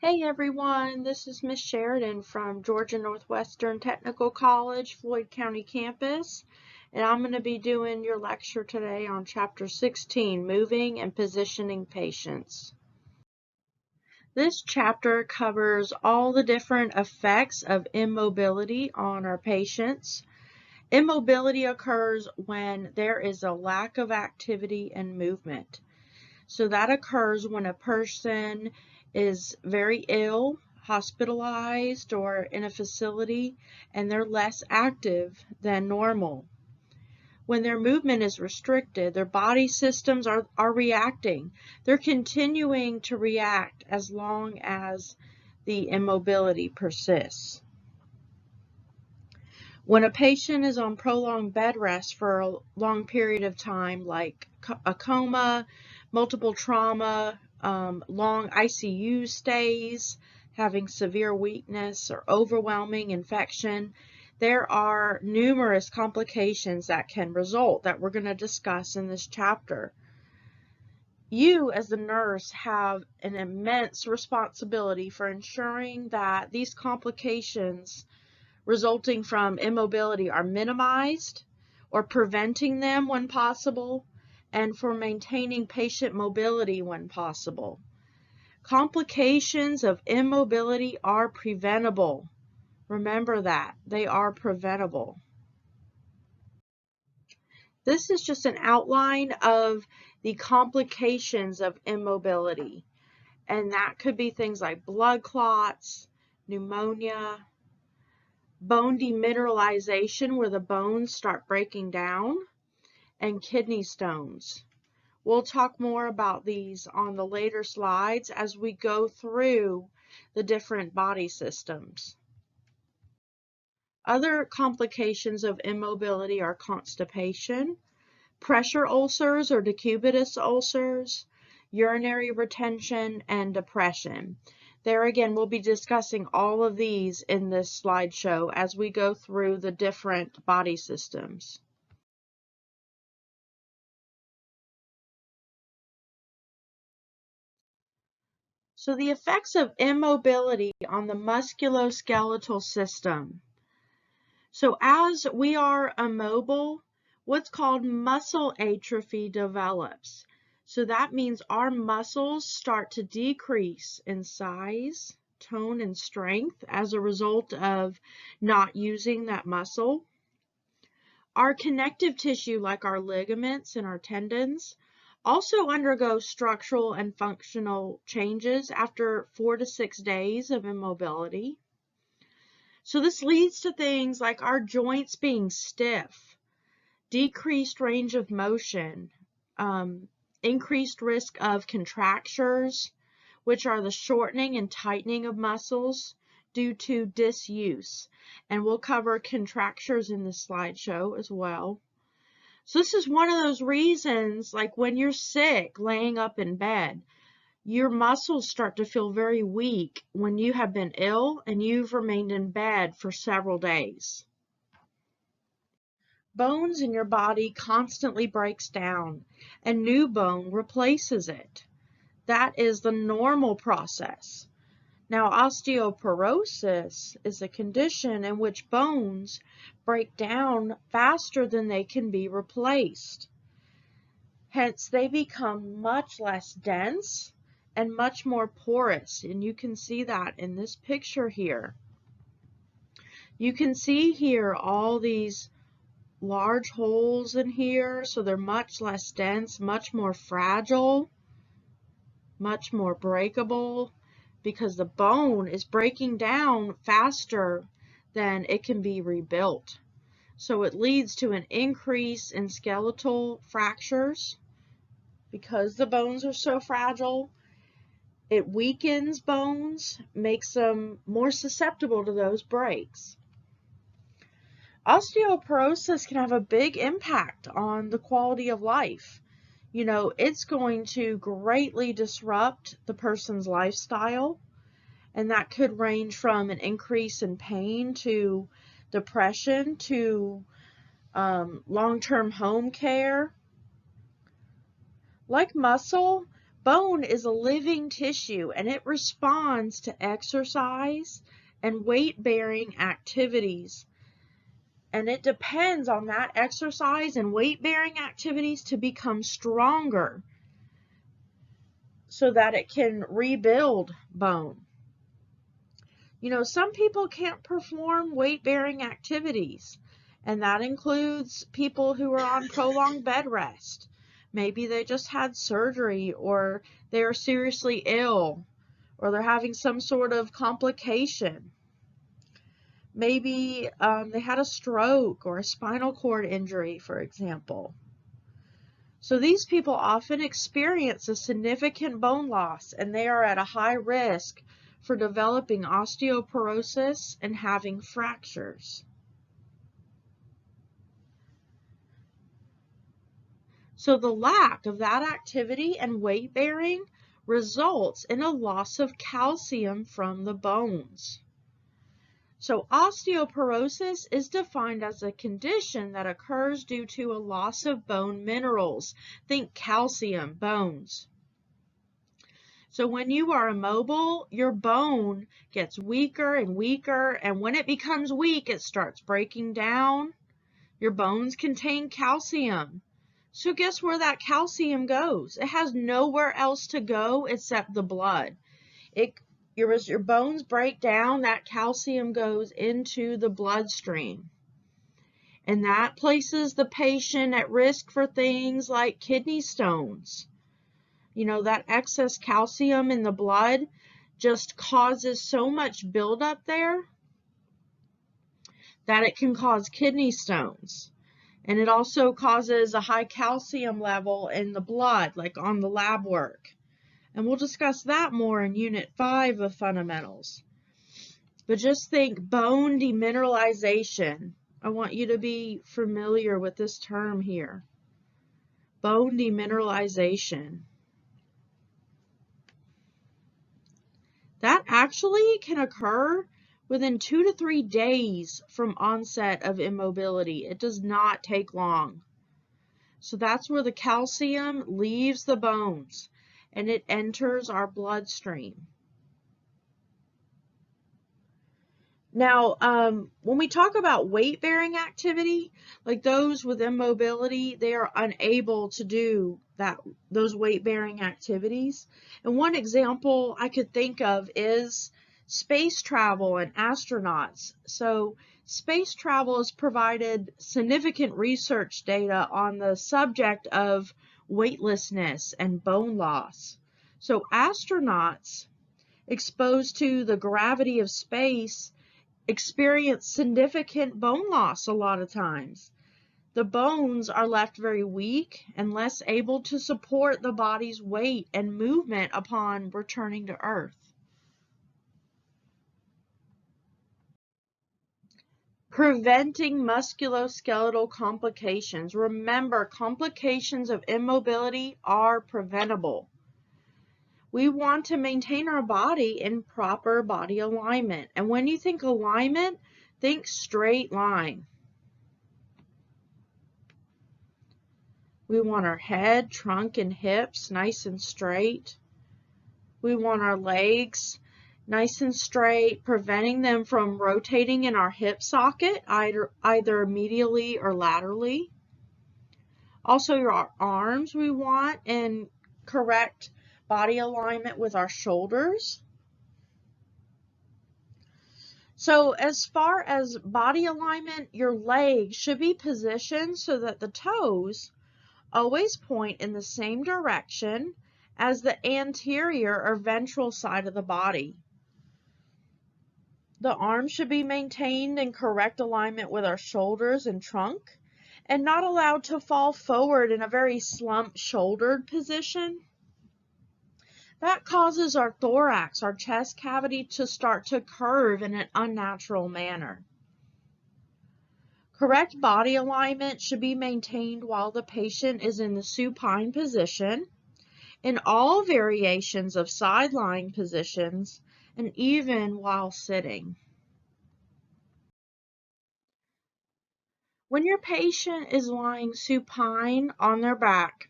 Hey everyone, this is Miss Sheridan from Georgia Northwestern Technical College, Floyd County campus, and I'm going to be doing your lecture today on Chapter 16, Moving and Positioning Patients. This chapter covers all the different effects of immobility on our patients. Immobility occurs when there is a lack of activity and movement. So that occurs when a person is very ill, hospitalized, or in a facility, and they're less active than normal. When their movement is restricted, their body systems are reacting. They're continuing to react as long as the immobility persists. When a patient is on prolonged bed rest for a long period of time, like a coma, multiple trauma, long ICU stays, having severe weakness or overwhelming infection, there are numerous complications that can result that we're going to discuss in this chapter. You, as the nurse, have an immense responsibility for ensuring that these complications resulting from immobility are minimized or preventing them when possible, and for maintaining patient mobility when possible. Complications of immobility are preventable. Remember that. They are preventable. This is just an outline of the complications of immobility, and that could be things like blood clots, pneumonia, bone demineralization where the bones start breaking down, and kidney stones. We'll talk more about these on the later slides as we go through the different body systems. Other complications of immobility are constipation, pressure ulcers or decubitus ulcers, urinary retention, and depression. There again, we'll be discussing all of these in this slideshow as we go through the different body systems. So the effects of immobility on the musculoskeletal system. So as we are immobile, what's called muscle atrophy develops. So that means our muscles start to decrease in size, tone, and strength as a result of not using that muscle. Our connective tissue, like our ligaments and our tendons, also undergo structural and functional changes after 4 to 6 days of immobility. So this leads to things like our joints being stiff, decreased range of motion, increased risk of contractures, which are the shortening and tightening of muscles due to disuse. And we'll cover contractures in this slideshow as well. So this is one of those reasons, like when you're sick, laying up in bed, your muscles start to feel very weak when you have been ill and you've remained in bed for several days. Bones in your body constantly breaks down and new bone replaces it. That is the normal process. Now, osteoporosis is a condition in which bones break down faster than they can be replaced. Hence, they become much less dense and much more porous, and you can see that in this picture here. You can see here all these large holes in here, so they're much less dense, much more fragile, much more breakable, because the bone is breaking down faster than it can be rebuilt. So it leads to an increase in skeletal fractures because the bones are so fragile. It weakens bones, makes them more susceptible to those breaks. Osteoporosis can have a big impact on the quality of life. You know, it's going to greatly disrupt the person's lifestyle, and that could range from an increase in pain to depression to long-term home care. Like muscle, Bone is a living tissue and it responds to exercise and weight-bearing activities. And it depends on that exercise and weight-bearing activities to become stronger so that it can rebuild bone. You know, some people can't perform weight-bearing activities, and that includes people who are on prolonged bed rest. Maybe they just had surgery, or they are seriously ill, or they're having some sort of complication. Maybe they had a stroke or a spinal cord injury, for example. So these people often experience a significant bone loss, and they are at a high risk for developing osteoporosis and having fractures. So the lack of that activity and weight bearing results in a loss of calcium from the bones. So osteoporosis is defined as a condition that occurs due to a loss of bone minerals. Think calcium, bones. So when you are immobile, your bone gets weaker and weaker, and when it becomes weak, it starts breaking down. Your bones contain calcium. So guess where that calcium goes? It has nowhere else to go except the blood. As your bones break down, that calcium goes into the bloodstream. And that places the patient at risk for things like kidney stones. You know, that excess calcium in the blood just causes so much buildup there that it can cause kidney stones. And it also causes a high calcium level in the blood, like on the lab work. And we'll discuss that more in Unit 5 of Fundamentals. But just think bone demineralization. I want you to be familiar with this term here. Bone demineralization. That actually can occur within 2 to 3 days from onset of immobility. It does not take long. So that's where the calcium leaves the bones and it enters our bloodstream. Now, when we talk about weight-bearing activity, like those with immobility, they are unable to do those weight-bearing activities. And one example I could think of is space travel and astronauts. So space travel has provided significant research data on the subject of weightlessness and bone loss. So astronauts exposed to the gravity of space experience significant bone loss a lot of times. The bones are left very weak and less able to support the body's weight and movement upon returning to Earth. Preventing musculoskeletal complications. Remember, complications of immobility are preventable. We want to maintain our body in proper body alignment. And when you think alignment, think straight line. We want our head, trunk, and hips nice and straight. We want our legs nice and straight, preventing them from rotating in our hip socket, either medially or laterally. Also, your arms we want in correct body alignment with our shoulders. So as far as body alignment, your legs should be positioned so that the toes always point in the same direction as the anterior or ventral side of the body. The arms should be maintained in correct alignment with our shoulders and trunk and not allowed to fall forward in a very slumped shouldered position. That causes our thorax, our chest cavity, to start to curve in an unnatural manner. Correct body alignment should be maintained while the patient is in the supine position, in all variations of side lying positions, and even while sitting. When your patient is lying supine on their back,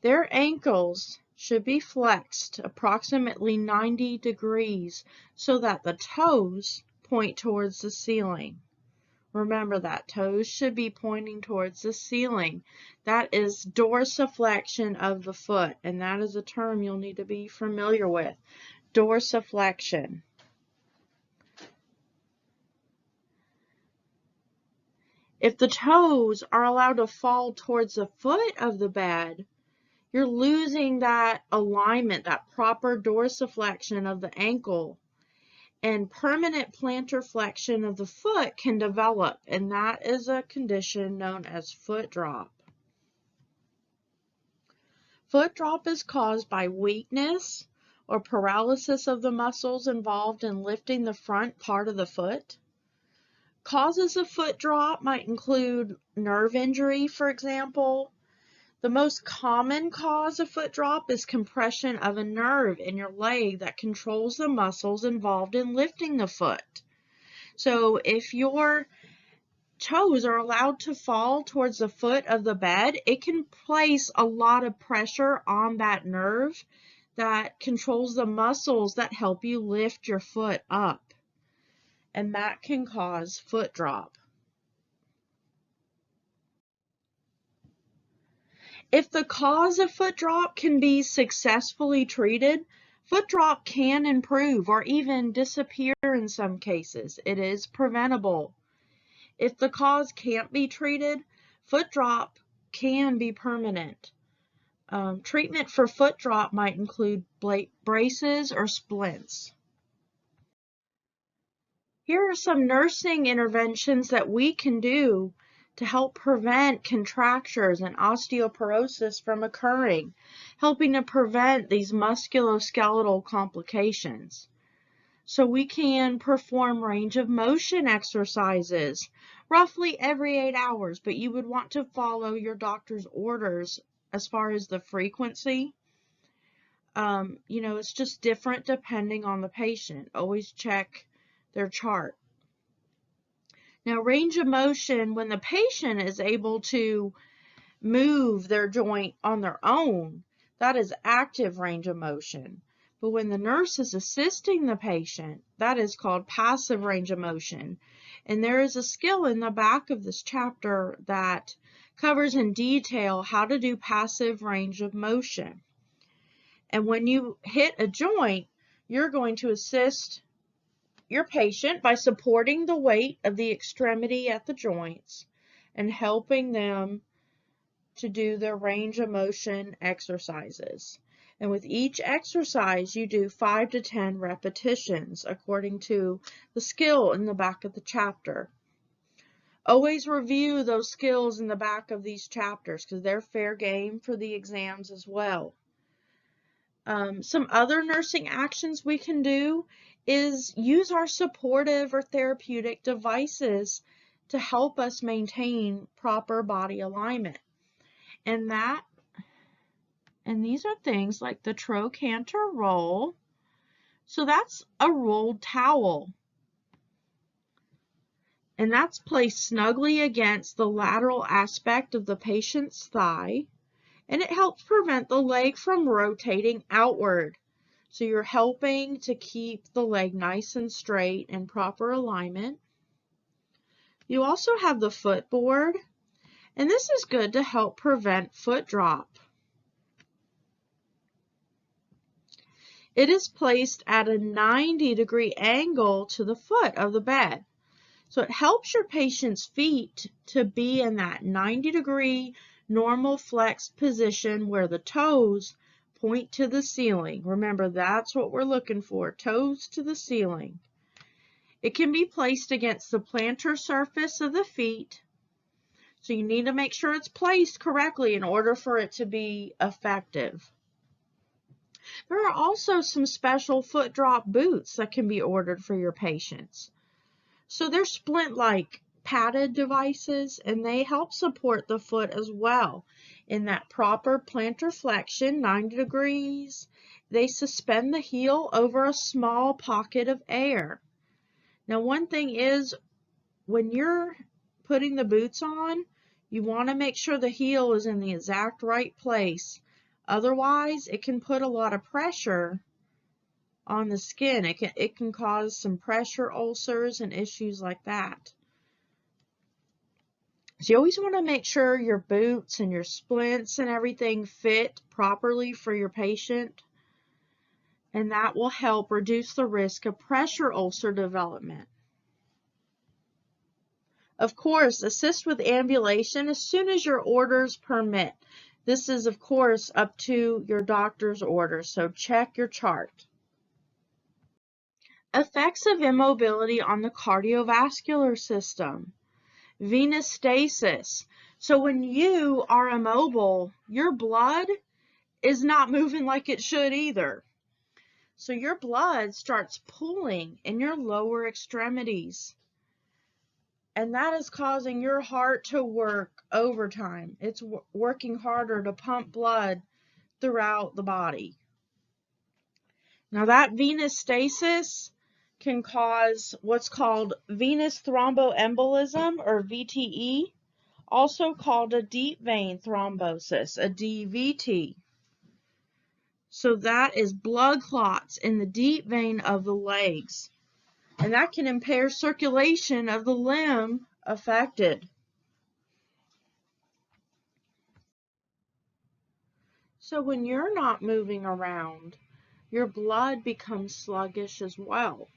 their ankles should be flexed approximately 90 degrees so that the toes point towards the ceiling. Remember that toes should be pointing towards the ceiling. That is dorsiflexion of the foot, and that is a term you'll need to be familiar with. Dorsiflexion. If the toes are allowed to fall towards the foot of the bed, you're losing that alignment, that proper dorsiflexion of the ankle, and permanent plantar flexion of the foot can develop, and that is a condition known as foot drop. Foot drop is caused by weakness or paralysis of the muscles involved in lifting the front part of the foot. Causes of foot drop might include nerve injury, for example. The most common cause of foot drop is compression of a nerve in your leg that controls the muscles involved in lifting the foot. So if your toes are allowed to fall towards the foot of the bed, it can place a lot of pressure on that nerve that controls the muscles that help you lift your foot up. And that can cause foot drop. If the cause of foot drop can be successfully treated, foot drop can improve or even disappear in some cases. It is preventable. If the cause can't be treated, foot drop can be permanent. Treatment for foot drop might include braces or splints. Here are some nursing interventions that we can do to help prevent contractures and osteoporosis from occurring, helping to prevent these musculoskeletal complications. So we can perform range of motion exercises roughly every 8 hours, but you would want to follow your doctor's orders as far as the frequency. It's just different depending on the patient. Always check their chart. Now, range of motion, when the patient is able to move their joint on their own, that is active range of motion. But when the nurse is assisting the patient, that is called passive range of motion. And there is a skill in the back of this chapter that covers in detail how to do passive range of motion. And when you hit a joint, you're going to assist your patient by supporting the weight of the extremity at the joints and helping them to do their range of motion exercises. And with each exercise, you do 5 to 10 repetitions according to the skill in the back of the chapter. Always review those skills in the back of these chapters because they're fair game for the exams as well. Some other nursing actions we can do is use our supportive or therapeutic devices to help us maintain proper body alignment. And these are things like the trochanter roll. So that's a rolled towel. And that's placed snugly against the lateral aspect of the patient's thigh. And it helps prevent the leg from rotating outward. So you're helping to keep the leg nice and straight in proper alignment. You also have the footboard, and this is good to help prevent foot drop. It is placed at a 90-degree angle to the foot of the bed. So it helps your patient's feet to be in that 90-degree normal flex position where the toes point to the ceiling. Remember, that's what we're looking for, toes to the ceiling. It can be placed against the plantar surface of the feet. So you need to make sure it's placed correctly in order for it to be effective. There are also some special foot drop boots that can be ordered for your patients. So they're splint-like padded devices, and they help support the foot as well in that proper plantar flexion, 90 degrees. They suspend the heel over a small pocket of air. Now, one thing is, when you're putting the boots on, you want to make sure the heel is in the exact right place Otherwise, it can put a lot of pressure on the skin. It can cause some pressure ulcers and issues like that. So you always want to make sure your boots and your splints and everything fit properly for your patient, and that will help reduce the risk of pressure ulcer development. Of course, assist with ambulation as soon as your orders permit. This is, of course, up to your doctor's orders, so check your chart. Effects of immobility on the cardiovascular system. Venous stasis. So when you are immobile, your blood is not moving like it should either. So your blood starts pooling in your lower extremities. And that is causing your heart to work overtime. It's working harder to pump blood throughout the body. Now that venous stasis can cause what's called venous thromboembolism, or VTE, also called a deep vein thrombosis, a DVT. So that is blood clots in the deep vein of the legs. And that can impair circulation of the limb affected. So when you're not moving around, your blood becomes sluggish as well.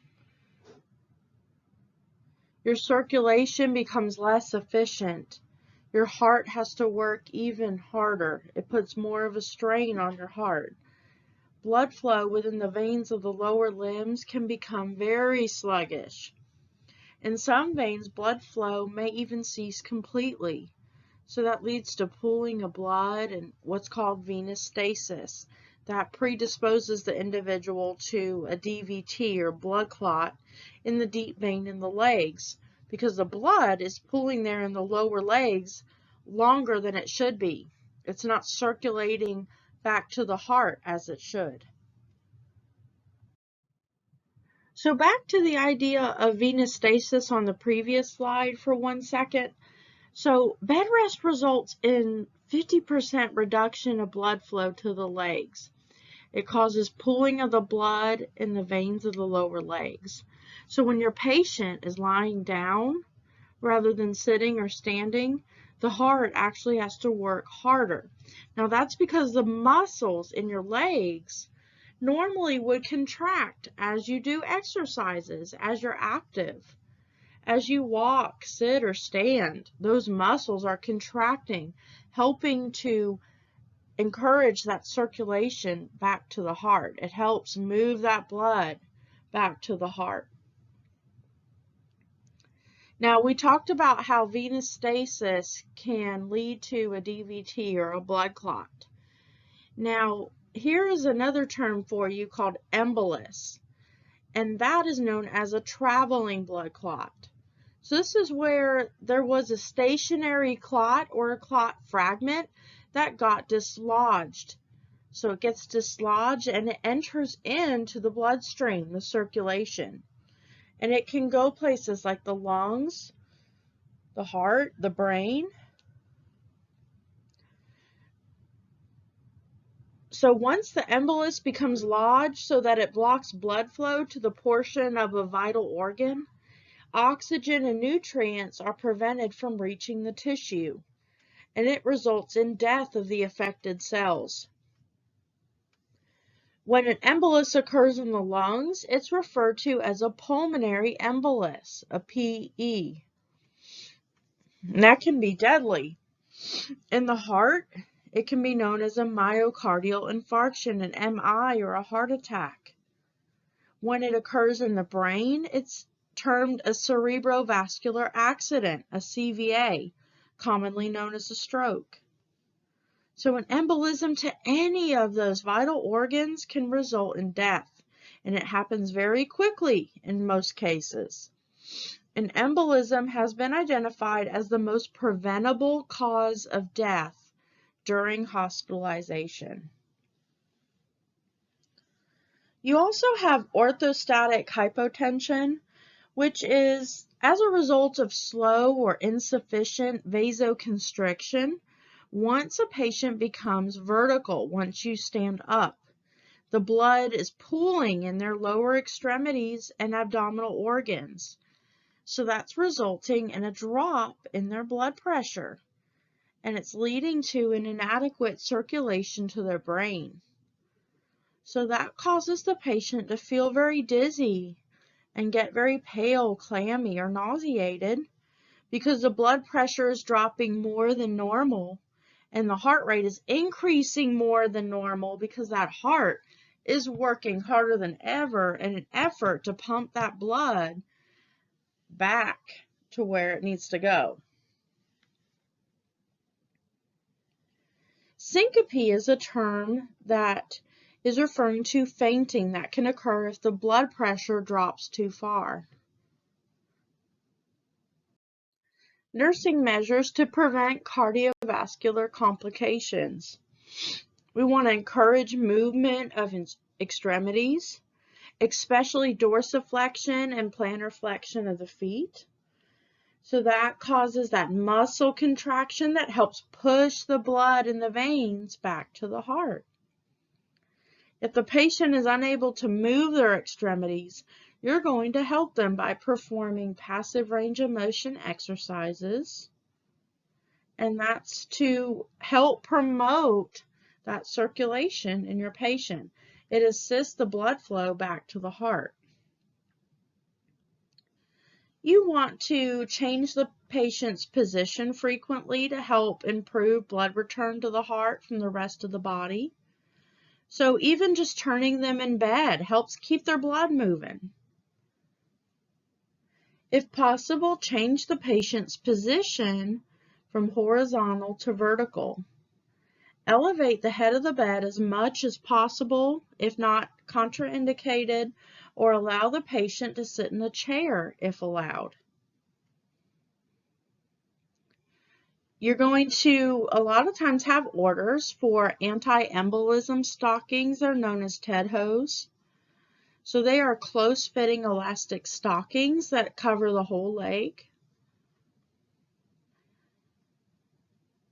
Your circulation becomes less efficient. Your heart has to work even harder. It puts more of a strain on your heart. Blood flow within the veins of the lower limbs can become very sluggish. In some veins, blood flow may even cease completely. So that leads to pooling of blood and what's called venous stasis. That predisposes the individual to a DVT, or blood clot, in the deep vein in the legs, because the blood is pooling there in the lower legs longer than it should be. It's not circulating back to the heart as it should. So back to the idea of venous stasis on the previous slide for 1 second. So bed rest results in 50% reduction of blood flow to the legs. It causes pooling of the blood in the veins of the lower legs. So when your patient is lying down rather than sitting or standing, the heart actually has to work harder. Now that's because the muscles in your legs normally would contract as you do exercises, as you're active. As you walk, sit, or stand, those muscles are contracting, helping to encourage that circulation back to the heart. It helps move that blood back to the heart. Now, we talked about how venous stasis can lead to a DVT, or a blood clot. Now, here is another term for you called embolus, and that is known as a traveling blood clot. So this is where there was a stationary clot or a clot fragment that got dislodged. So it gets dislodged and it enters into the bloodstream, the circulation. And it can go places like the lungs, the heart, the brain. So once the embolus becomes lodged so that it blocks blood flow to the portion of a vital organ, oxygen and nutrients are prevented from reaching the tissue, and it results in death of the affected cells. When an embolus occurs in the lungs, it's referred to as a pulmonary embolus, a PE. And that can be deadly. In the heart, it can be known as a myocardial infarction, an MI, or a heart attack. When it occurs in the brain, it's termed a cerebrovascular accident, a CVA, commonly known as a stroke. So an embolism to any of those vital organs can result in death, and it happens very quickly in most cases. An embolism has been identified as the most preventable cause of death during hospitalization. You also have orthostatic hypotension, which is as a result of slow or insufficient vasoconstriction, Once a patient becomes vertical, once you stand up, the blood is pooling in their lower extremities and abdominal organs. So that's resulting in a drop in their blood pressure, and it's leading to an inadequate circulation to their brain. So that causes the patient to feel very dizzy and get very pale, clammy, or nauseated because the blood pressure is dropping more than normal and the heart rate is increasing more than normal because that heart is working harder than ever in an effort to pump that blood back to where it needs to go. Syncope is a term that is referring to fainting that can occur if the blood pressure drops too far. Nursing measures to prevent cardiovascular complications. We want to encourage movement of extremities, especially dorsiflexion and plantar flexion of the feet. So that causes that muscle contraction that helps push the blood in the veins back to the heart. If the patient is unable to move their extremities, you're going to help them by performing passive range of motion exercises, and that's to help promote that circulation in your patient. It assists the blood flow back to the heart. You want to change the patient's position frequently to help improve blood return to the heart from the rest of the body. So even just turning them in bed helps keep their blood moving. If possible, change the patient's position from horizontal to vertical. Elevate the head of the bed as much as possible, if not contraindicated, or allow the patient to sit in a chair if allowed. You're going to a lot of times have orders for anti-embolism stockings. They're known as TED hose. So they are close-fitting elastic stockings that cover the whole leg.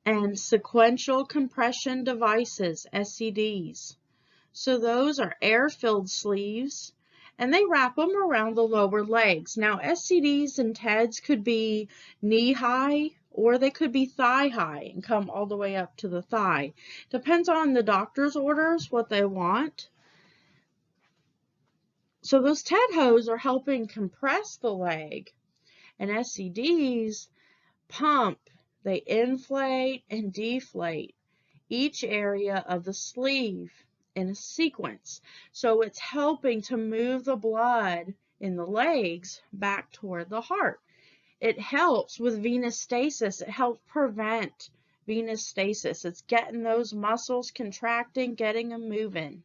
And sequential compression devices, SCDs. So those are air-filled sleeves, and they wrap them around the lower legs. Now, SCDs and TEDs could be knee-high, or they could be thigh-high and come all the way up to the thigh. Depends on the doctor's orders, what they want. So those TED hose are helping compress the leg, and SCDs pump. They inflate and deflate each area of the sleeve in a sequence. So it's helping to move the blood in the legs back toward the heart. It helps with venous stasis. It helps prevent venous stasis. It's getting those muscles contracting, getting them moving.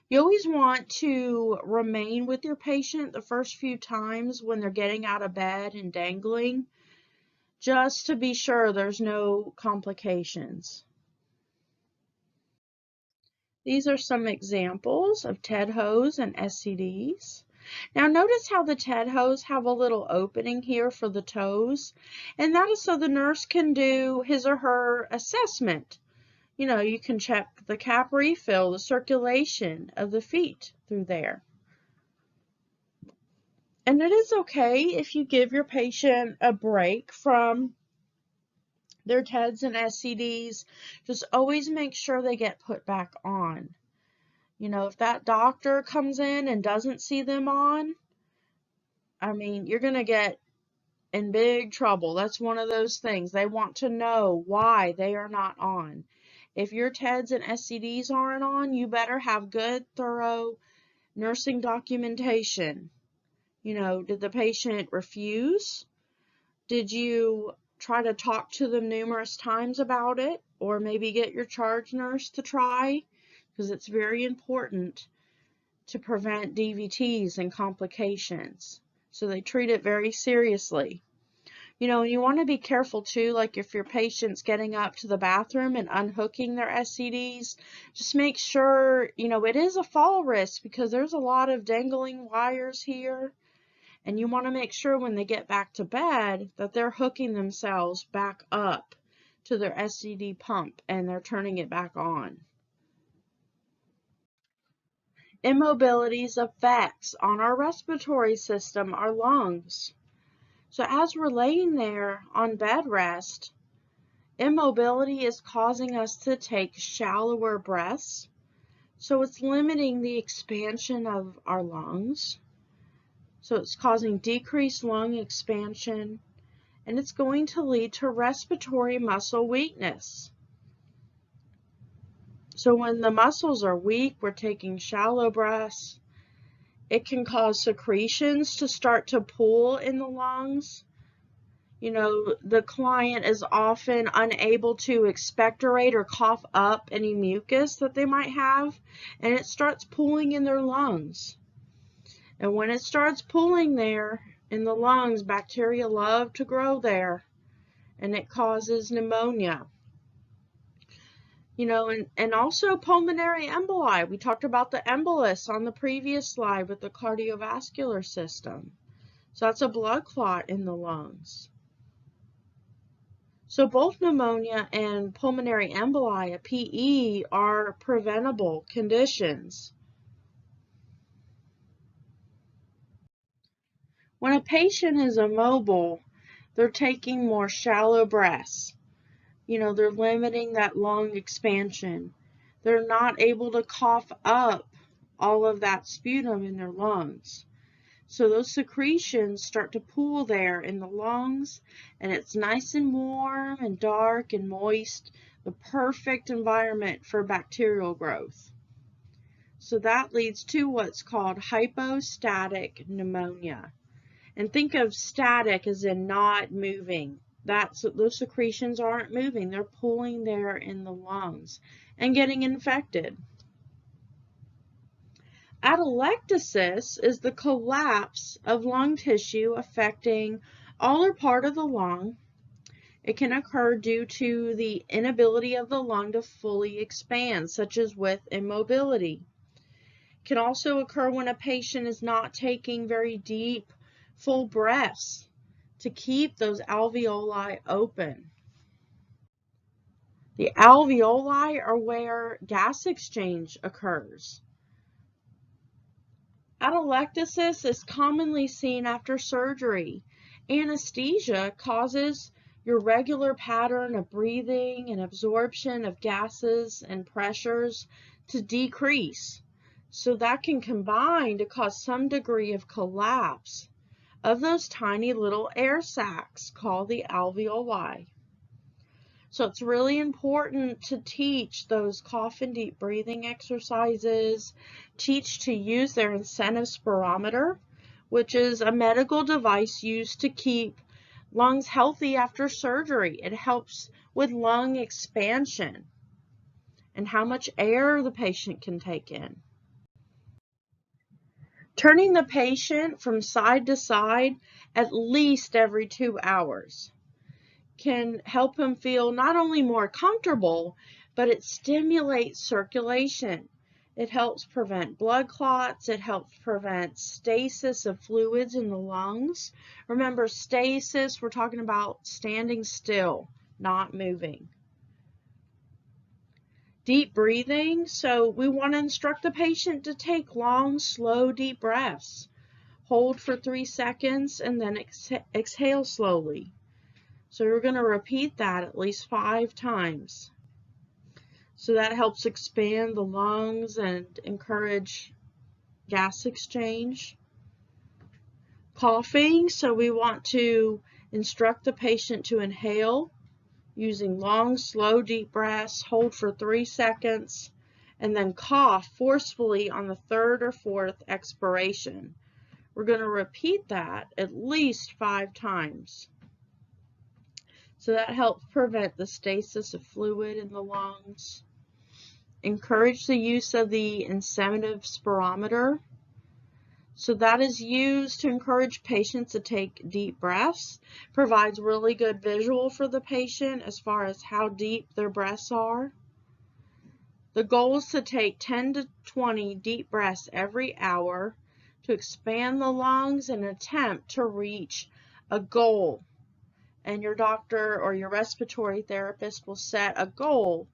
You always want to remain with your patient the first few times when they're getting out of bed and dangling, just to be sure there's no complications. These are some examples of TED hose and SCDs. Now notice how the TED hose have a little opening here for the toes, and that is so the nurse can do his or her assessment. You know, you can check the cap refill, the circulation of the feet through there. And it is okay if you give your patient a break from their TEDs and SCDs. Just always make sure they get put back on. You know, if that doctor comes in and doesn't see them on, I mean, you're going to get in big trouble. That's one of those things. They want to know why they are not on. If your TEDs and SCDs aren't on, you better have good, thorough nursing documentation. You know, did the patient refuse? Did you try to talk to them numerous times about it? Or maybe get your charge nurse to try? Because it's very important to prevent DVTs and complications. So they treat it very seriously. You know, you want to be careful too, like if your patient's getting up to the bathroom and unhooking their SCDs, just make sure, you know, it is a fall risk because there's a lot of dangling wires here. And you want to make sure when they get back to bed that they're hooking themselves back up to their SCD pump and they're turning it back on. Immobility's effects on our respiratory system, our lungs. So as we're laying there on bed rest, immobility is causing us to take shallower breaths. So it's limiting the expansion of our lungs. So it's causing decreased lung expansion, and it's going to lead to respiratory muscle weakness. So when the muscles are weak, we're taking shallow breaths. It can cause secretions to start to pool in the lungs. You know, the client is often unable to expectorate or cough up any mucus that they might have, and it starts pooling in their lungs. And when it starts pooling there in the lungs, bacteria love to grow there, and it causes pneumonia. You know, and also pulmonary emboli. We talked about the embolus on the previous slide with the cardiovascular system. So that's a blood clot in the lungs. So both pneumonia and pulmonary emboli, a PE, are preventable conditions. When a patient is immobile, they're taking more shallow breaths. You know, they're limiting that lung expansion. They're not able to cough up all of that sputum in their lungs. So those secretions start to pool there in the lungs, and it's nice and warm and dark and moist, the perfect environment for bacterial growth. So that leads to what's called hypostatic pneumonia. And think of static as in not moving. Those secretions aren't moving. They're pooling there in the lungs and getting infected. Atelectasis is the collapse of lung tissue affecting all or part of the lung. It can occur due to the inability of the lung to fully expand, such as with immobility. It can also occur when a patient is not taking very deep, full breaths to keep those alveoli open. The alveoli are where gas exchange occurs. Atelectasis is commonly seen after surgery. Anesthesia causes your regular pattern of breathing and absorption of gases and pressures to decrease. So that can combine to cause some degree of collapse of those tiny little air sacs called the alveoli. So it's really important to teach those cough and deep breathing exercises, teach to use their incentive spirometer, which is a medical device used to keep lungs healthy after surgery. It helps with lung expansion and how much air the patient can take in. Turning the patient from side to side at least every 2 hours can help him feel not only more comfortable, but it stimulates circulation. It helps prevent blood clots. It helps prevent stasis of fluids in the lungs. Remember, stasis, we're talking about standing still, not moving. Deep breathing, so we want to instruct the patient to take long, slow, deep breaths. Hold for 3 seconds and then exhale slowly. So we're going to repeat that at least 5 times. So that helps expand the lungs and encourage gas exchange. Coughing, so we want to instruct the patient to inhale using long, slow, deep breaths, hold for 3 seconds, and then cough forcefully on the 3rd or 4th expiration. We're going to repeat that at least 5 times. So that helps prevent the stasis of fluid in the lungs. Encourage the use of the incentive spirometer. So that is used to encourage patients to take deep breaths, provides really good visual for the patient as far as how deep their breaths are. The goal is to take 10 to 20 deep breaths every hour to expand the lungs and attempt to reach a goal. And your doctor or your respiratory therapist will set a goal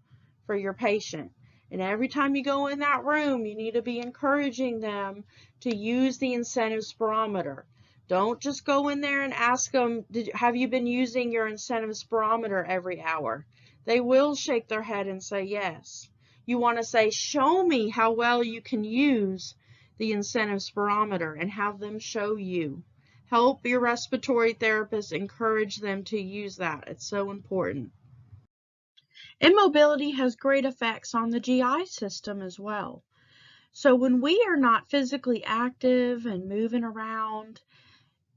for your patient. And every time you go in that room, you need to be encouraging them to use the incentive spirometer. Don't just go in there and ask them, have you been using your incentive spirometer every hour? They will shake their head and say yes. You want to say, show me how well you can use the incentive spirometer, and have them show you. Help your respiratory therapist encourage them to use that. It's so important. Immobility has great effects on the GI system as well. So when we are not physically active and moving around,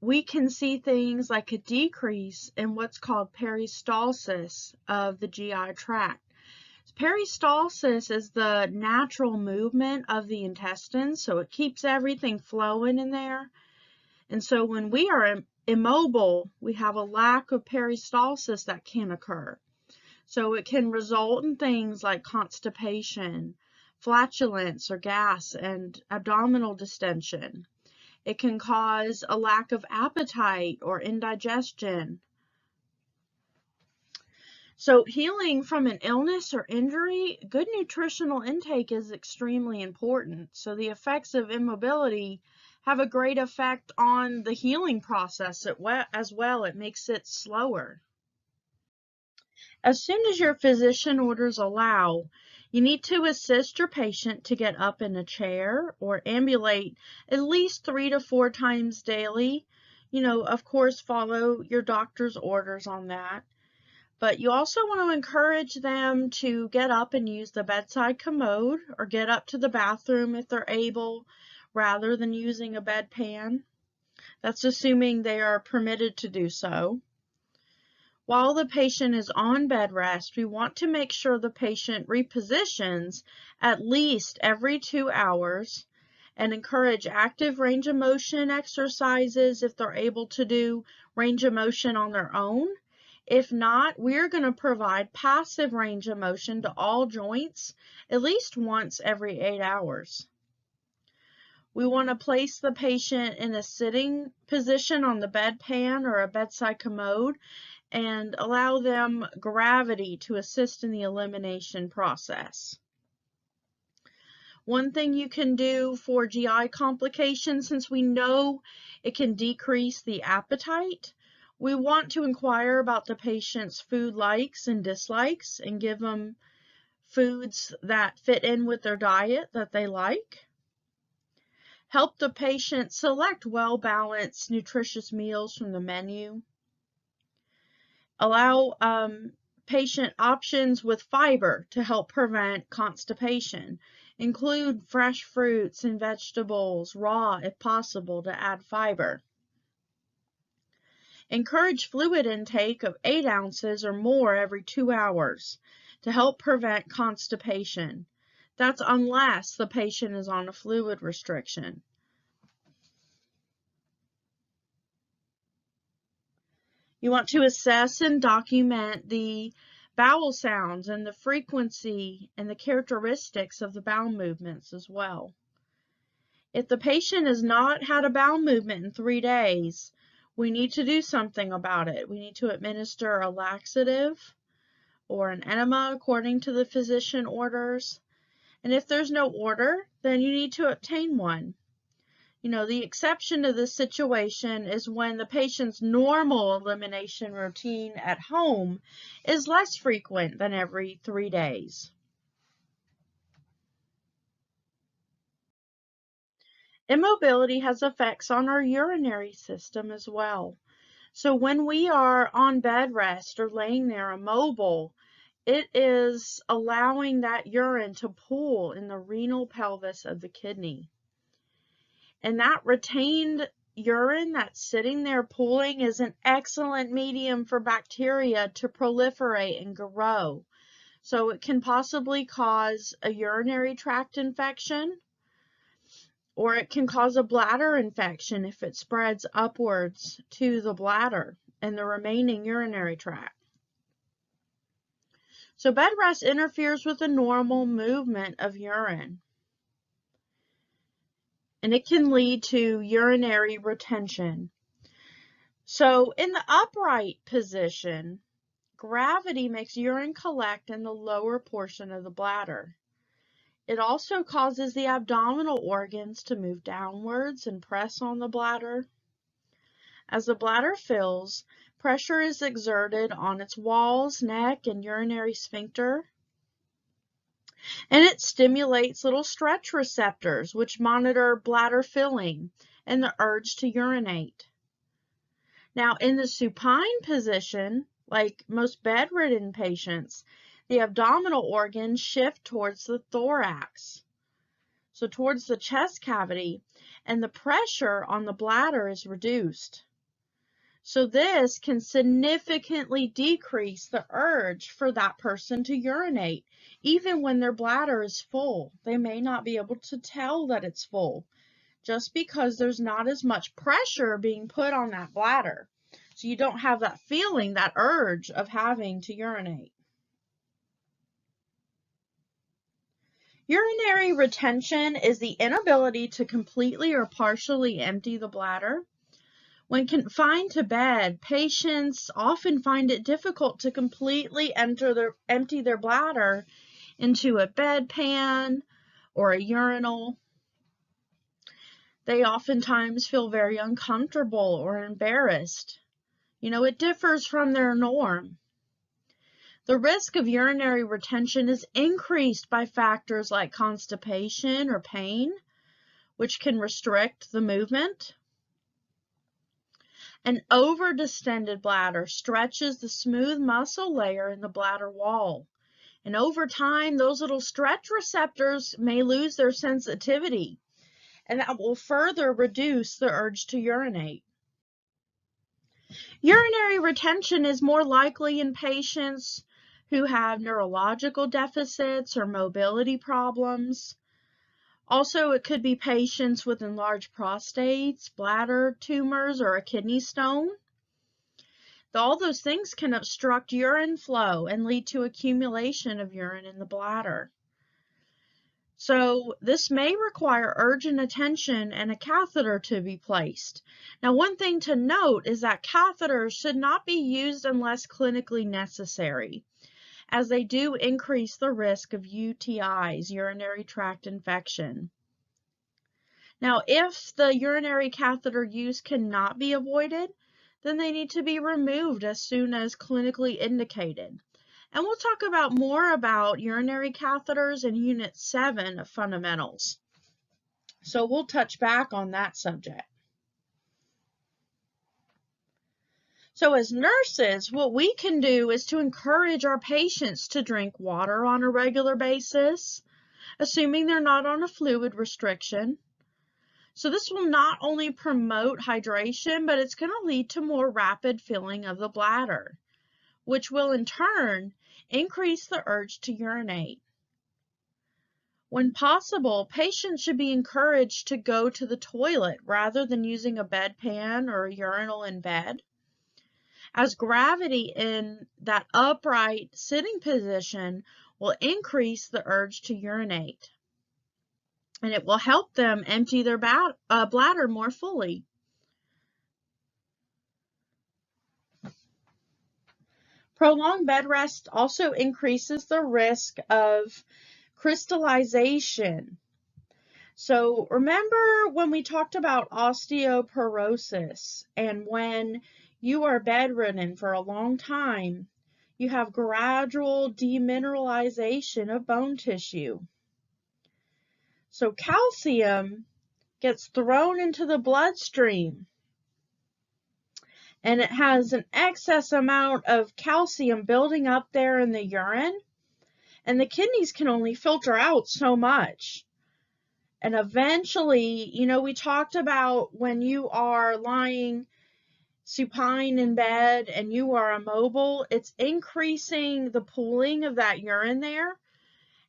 we can see things like a decrease in what's called peristalsis of the GI tract. Peristalsis is the natural movement of the intestines, so it keeps everything flowing in there. And so when we are immobile, we have a lack of peristalsis that can occur. So it can result in things like constipation, flatulence or gas, and abdominal distension. It can cause a lack of appetite or indigestion. So healing from an illness or injury, good nutritional intake is extremely important. So the effects of immobility have a great effect on the healing process as well. It makes it slower. As soon as your physician orders allow, you need to assist your patient to get up in a chair or ambulate at least 3 to 4 times daily. Of course, follow your doctor's orders on that. But you also want to encourage them to get up and use the bedside commode or get up to the bathroom if they're able, rather than using a bedpan. That's assuming they are permitted to do so. While the patient is on bed rest, we want to make sure the patient repositions at least every 2 hours and encourage active range of motion exercises if they're able to do range of motion on their own. If not, we're going to provide passive range of motion to all joints at least once every 8 hours. We want to place the patient in a sitting position on the bedpan or a bedside commode and allow them gravity to assist in the elimination process. One thing you can do for GI complications, since we know it can decrease the appetite, we want to inquire about the patient's food likes and dislikes and give them foods that fit in with their diet that they like. Help the patient select well-balanced, nutritious meals from the menu. Allow patient options with fiber to help prevent constipation. Include fresh fruits and vegetables, raw if possible, to add fiber. Encourage fluid intake of 8 ounces or more every 2 hours to help prevent constipation. That's unless the patient is on a fluid restriction. You want to assess and document the bowel sounds and the frequency and the characteristics of the bowel movements as well. If the patient has not had a bowel movement in 3 days, we need to do something about it. We need to administer a laxative or an enema according to the physician orders. And if there's no order, then you need to obtain one. The exception to this situation is when the patient's normal elimination routine at home is less frequent than every 3 days. Immobility has effects on our urinary system as well. So when we are on bed rest or laying there immobile, it is allowing that urine to pool in the renal pelvis of the kidney. And that retained urine that's sitting there pooling is an excellent medium for bacteria to proliferate and grow. So it can possibly cause a urinary tract infection, or it can cause a bladder infection if it spreads upwards to the bladder and the remaining urinary tract. So bed rest interferes with the normal movement of urine. and it can lead to urinary retention. So in the upright position, gravity makes urine collect in the lower portion of the bladder. It also causes the abdominal organs to move downwards and press on the bladder. As the bladder fills, pressure is exerted on its walls, neck, and urinary sphincter, and it stimulates little stretch receptors which monitor bladder filling and the urge to urinate. Now, in the supine position, like most bedridden patients, the abdominal organs shift towards the thorax, so towards the chest cavity, and the pressure on the bladder is reduced. So this can significantly decrease the urge for that person to urinate. Even when their bladder is full, they may not be able to tell that it's full just because there's not as much pressure being put on that bladder. So you don't have that feeling, that urge of having to urinate. Urinary retention is the inability to completely or partially empty the bladder. When confined to bed, patients often find it difficult to completely empty their bladder into a bedpan or a urinal. They oftentimes feel very uncomfortable or embarrassed. It differs from their norm. The risk of urinary retention is increased by factors like constipation or pain, which can restrict the movement. An over-distended bladder stretches the smooth muscle layer in the bladder wall. And over time, those little stretch receptors may lose their sensitivity, and that will further reduce the urge to urinate. Urinary retention is more likely in patients who have neurological deficits or mobility problems. Also, it could be patients with enlarged prostates, bladder tumors, or a kidney stone. All those things can obstruct urine flow and lead to accumulation of urine in the bladder. So this may require urgent attention and a catheter to be placed. Now, one thing to note is that catheters should not be used unless clinically necessary, as they do increase the risk of UTIs, urinary tract infection. Now, if the urinary catheter use cannot be avoided, then they need to be removed as soon as clinically indicated. And we'll talk more about urinary catheters in Unit 7 of Fundamentals. So we'll touch back on that subject. So as nurses, what we can do is to encourage our patients to drink water on a regular basis, assuming they're not on a fluid restriction. So this will not only promote hydration, but it's going to lead to more rapid filling of the bladder, which will in turn increase the urge to urinate. When possible, patients should be encouraged to go to the toilet rather than using a bedpan or a urinal in bed, as gravity in that upright sitting position will increase the urge to urinate, and it will help them empty their bladder more fully. Prolonged bed rest also increases the risk of crystallization. So remember when we talked about osteoporosis, and when you are bedridden for a long time, you have gradual demineralization of bone tissue. So calcium gets thrown into the bloodstream, and it has an excess amount of calcium building up there in the urine, and the kidneys can only filter out so much. And eventually, we talked about when you are lying supine in bed and you are immobile, it's increasing the pooling of that urine there.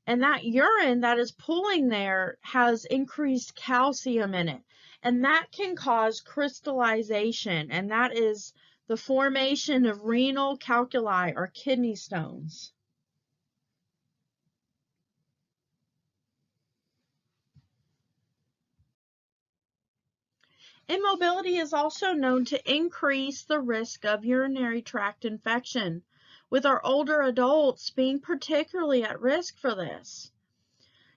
And that urine that is pooling there has increased calcium in it. And that can cause crystallization, and that is the formation of renal calculi or kidney stones. Immobility is also known to increase the risk of urinary tract infection, with our older adults being particularly at risk for this.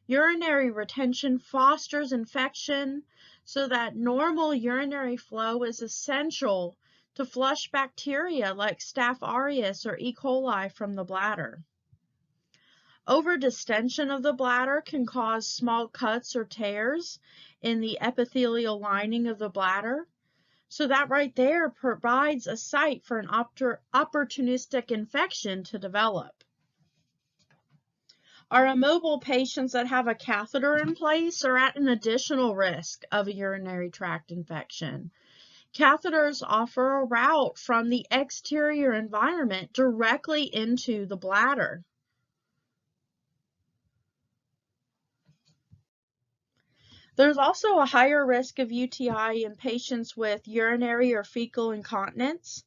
Urinary retention fosters infection, so that normal urinary flow is essential to flush bacteria like Staph aureus or E. coli from the bladder. Overdistension of the bladder can cause small cuts or tears in the epithelial lining of the bladder. So that right there provides a site for an opportunistic infection to develop. Our immobile patients that have a catheter in place are at an additional risk of a urinary tract infection. Catheters offer a route from the exterior environment directly into the bladder. There's also a higher risk of UTI in patients with urinary or fecal incontinence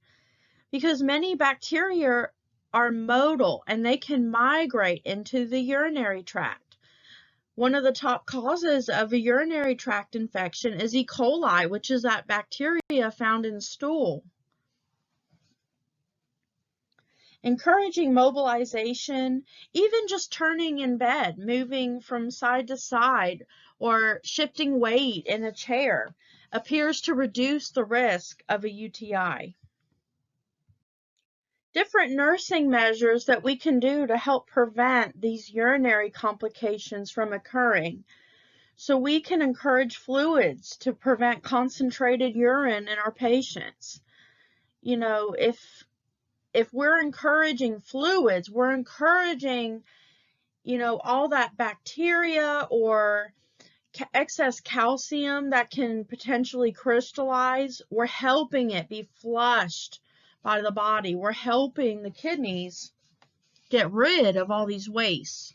because many bacteria are modal and they can migrate into the urinary tract. One of the top causes of a urinary tract infection is E. coli, which is that bacteria found in stool. Encouraging mobilization, even just turning in bed, moving from side to side, or shifting weight in a chair, appears to reduce the risk of a UTI. Different nursing measures that we can do to help prevent these urinary complications from occurring. So we can encourage fluids to prevent concentrated urine in our patients. You know, if we're encouraging fluids, we're encouraging, all that bacteria or excess calcium that can potentially crystallize. We're helping it be flushed by the body. We're helping the kidneys get rid of all these wastes.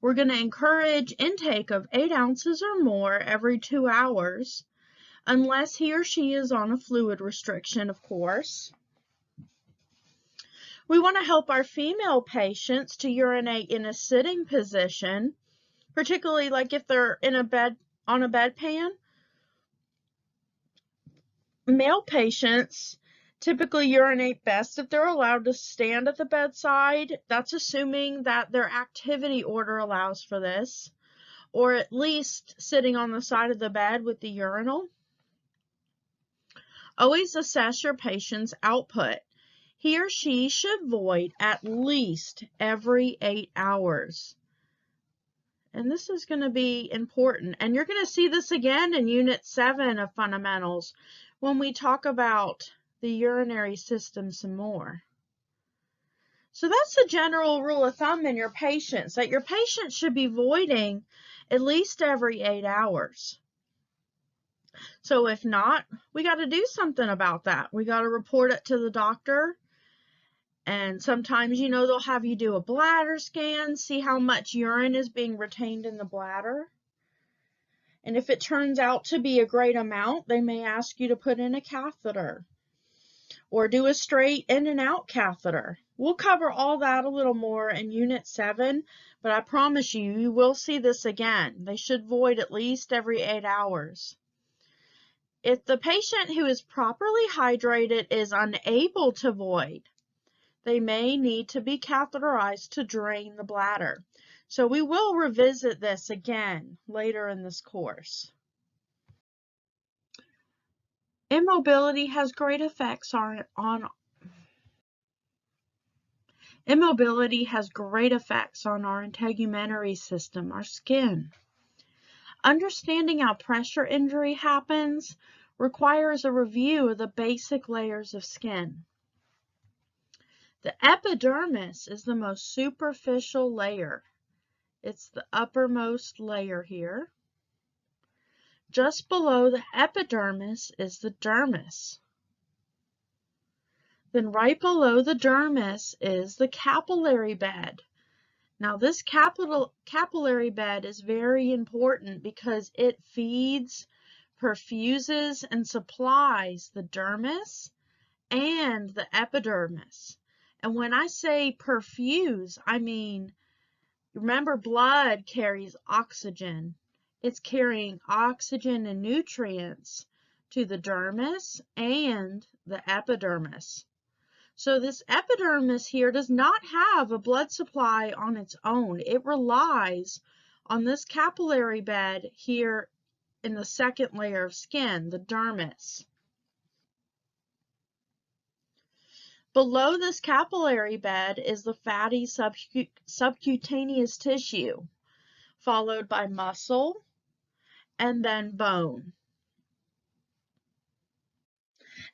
We're going to encourage intake of 8 ounces or more every 2 hours, unless he or she is on a fluid restriction, of course. We want to help our female patients to urinate in a sitting position, particularly like if they're in a bed, on a bedpan. Male patients typically urinate best if they're allowed to stand at the bedside. That's assuming that their activity order allows for this, or at least sitting on the side of the bed with the urinal. Always assess your patient's output. He or she should void at least every 8 hours. And this is going to be important. And you're going to see this again in Unit 7 of Fundamentals when we talk about the urinary system some more. So that's the general rule of thumb in your patients, that your patient should be voiding at least every 8 hours. So if not, we got to do something about that. We got to report it to the doctor. And sometimes, they'll have you do a bladder scan, see how much urine is being retained in the bladder. And if it turns out to be a great amount, they may ask you to put in a catheter or do a straight in and out catheter. We'll cover all that a little more in Unit 7, but I promise you, you will see this again. They should void at least every 8 hours. If the patient who is properly hydrated is unable to void, they may need to be catheterized to drain the bladder. So we will revisit this again later in this course. Immobility has great effects on our integumentary system, our skin. Understanding how pressure injury happens requires a review of the basic layers of skin. The epidermis is the most superficial layer. It's the uppermost layer here. Just below the epidermis is the dermis. Then right below the dermis is the capillary bed. Now this capillary bed is very important because it feeds, perfuses, and supplies the dermis and the epidermis. And when I say perfuse, I mean, remember, blood carries oxygen It's carrying oxygen and nutrients to the dermis and the epidermis. So this epidermis here does not have a blood supply on its own. It relies on this capillary bed here in the second layer of skin, the dermis. Below this capillary bed is the fatty subcutaneous tissue, followed by muscle and then bone.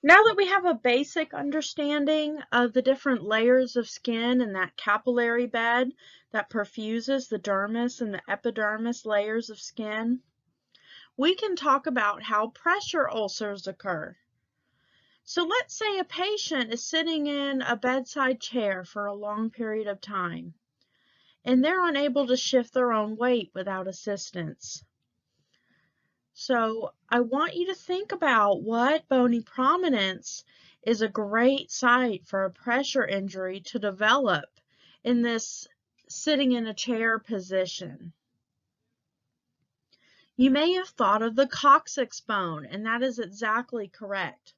Now that we have a basic understanding of the different layers of skin and that capillary bed that perfuses the dermis and the epidermis layers of skin, we can talk about how pressure ulcers occur. So let's say a patient is sitting in a bedside chair for a long period of time, and they're unable to shift their own weight without assistance. So I want you to think about what bony prominence is a great site for a pressure injury to develop in this sitting in a chair position. You may have thought of the coccyx bone, and that is exactly correct.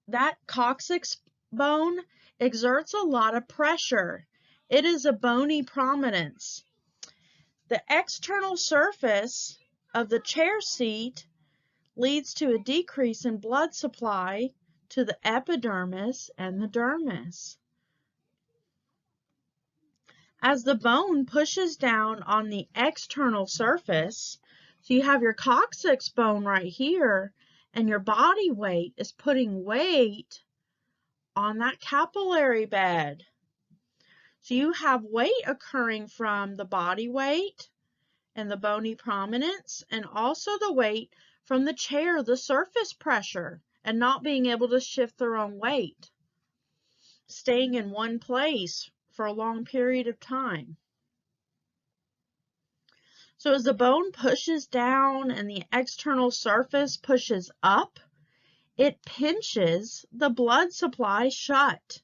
That coccyx bone exerts a lot of pressure. It is a bony prominence. The external surface of the chair seat leads to a decrease in blood supply to the epidermis and the dermis. As the bone pushes down on the external surface, so you have your coccyx bone right here, and your body weight is putting weight on that capillary bed. So you have weight occurring from the body weight and the bony prominence, and also the weight from the chair, the surface pressure, and not being able to shift their own weight, staying in one place for a long period of time. So as the bone pushes down and the external surface pushes up, it pinches the blood supply shut.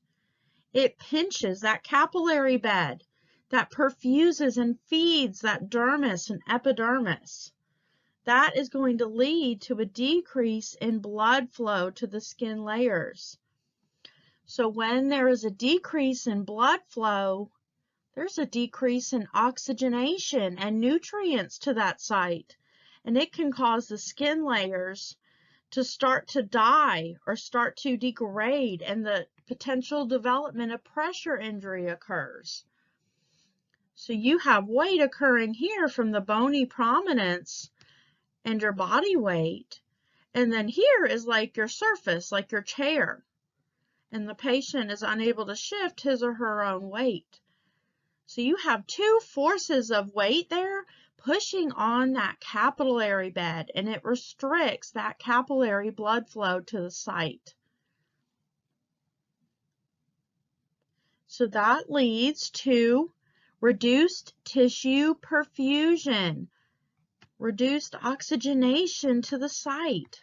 It pinches that capillary bed that perfuses and feeds that dermis and epidermis. That is going to lead to a decrease in blood flow to the skin layers. So when there is a decrease in blood flow, there's a decrease in oxygenation and nutrients to that site, and it can cause the skin layers to start to die or start to degrade, and the potential development of pressure injury occurs. So you have weight occurring here from the bony prominence and your body weight, and then here is like your surface, like your chair, and the patient is unable to shift his or her own weight. So you have two forces of weight there pushing on that capillary bed, and it restricts that capillary blood flow to the site. So that leads to reduced tissue perfusion, reduced oxygenation to the site.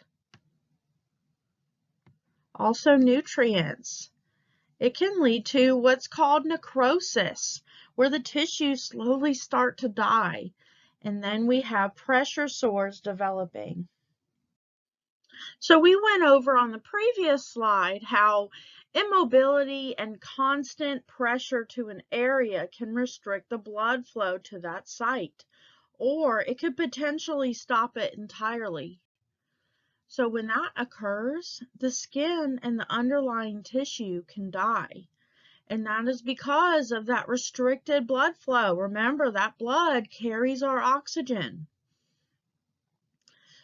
Also nutrients. It can lead to what's called necrosis, where the tissues slowly start to die, and then we have pressure sores developing. So we went over on the previous slide how immobility and constant pressure to an area can restrict the blood flow to that site, or it could potentially stop it entirely. So when that occurs, the skin and the underlying tissue can die. And that is because of that restricted blood flow. Remember, that blood carries our oxygen.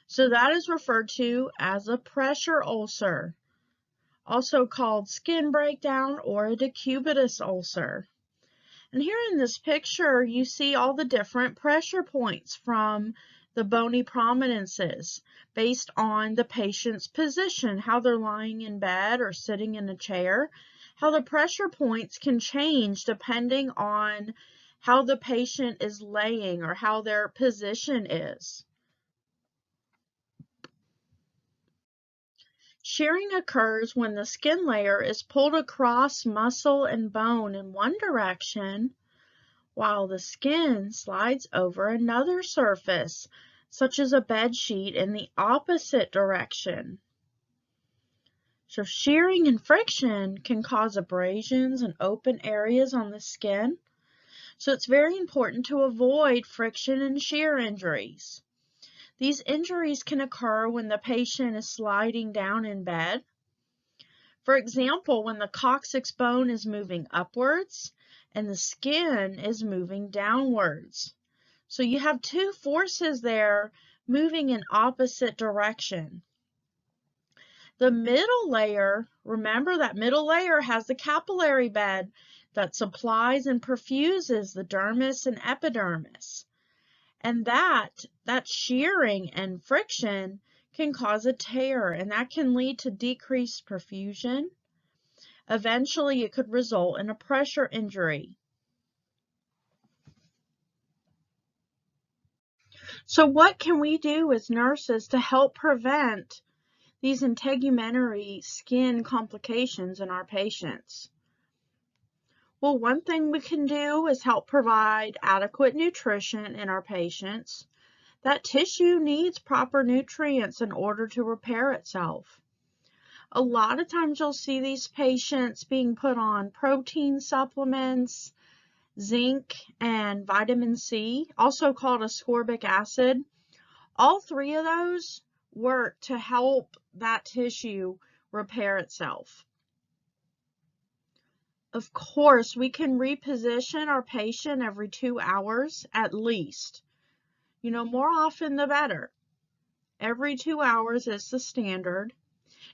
So that is referred to as a pressure ulcer, also called skin breakdown or a decubitus ulcer. And here in this picture, you see all the different pressure points from the bony prominences based on the patient's position, how they're lying in bed or sitting in a chair, how the pressure points can change depending on how the patient is laying or how their position is. Shearing occurs when the skin layer is pulled across muscle and bone in one direction, while the skin slides over another surface, such as a bed sheet, in the opposite direction. So shearing and friction can cause abrasions and open areas on the skin. So it's very important to avoid friction and shear injuries. These injuries can occur when the patient is sliding down in bed. For example, when the coccyx bone is moving upwards and the skin is moving downwards. So you have two forces there moving in opposite direction. The middle layer, remember that middle layer has the capillary bed that supplies and perfuses the dermis and epidermis. And that shearing and friction can cause a tear, and that can lead to decreased perfusion. Eventually, it could result in a pressure injury. So what can we do as nurses to help prevent these integumentary skin complications in our patients? Well, one thing we can do is help provide adequate nutrition in our patients. That tissue needs proper nutrients in order to repair itself. A lot of times you'll see these patients being put on protein supplements, zinc, and vitamin C, also called ascorbic acid. All three of those work to help that tissue repair itself. Of course, we can reposition our patient every 2 hours at least. More often the better. Every 2 hours is the standard.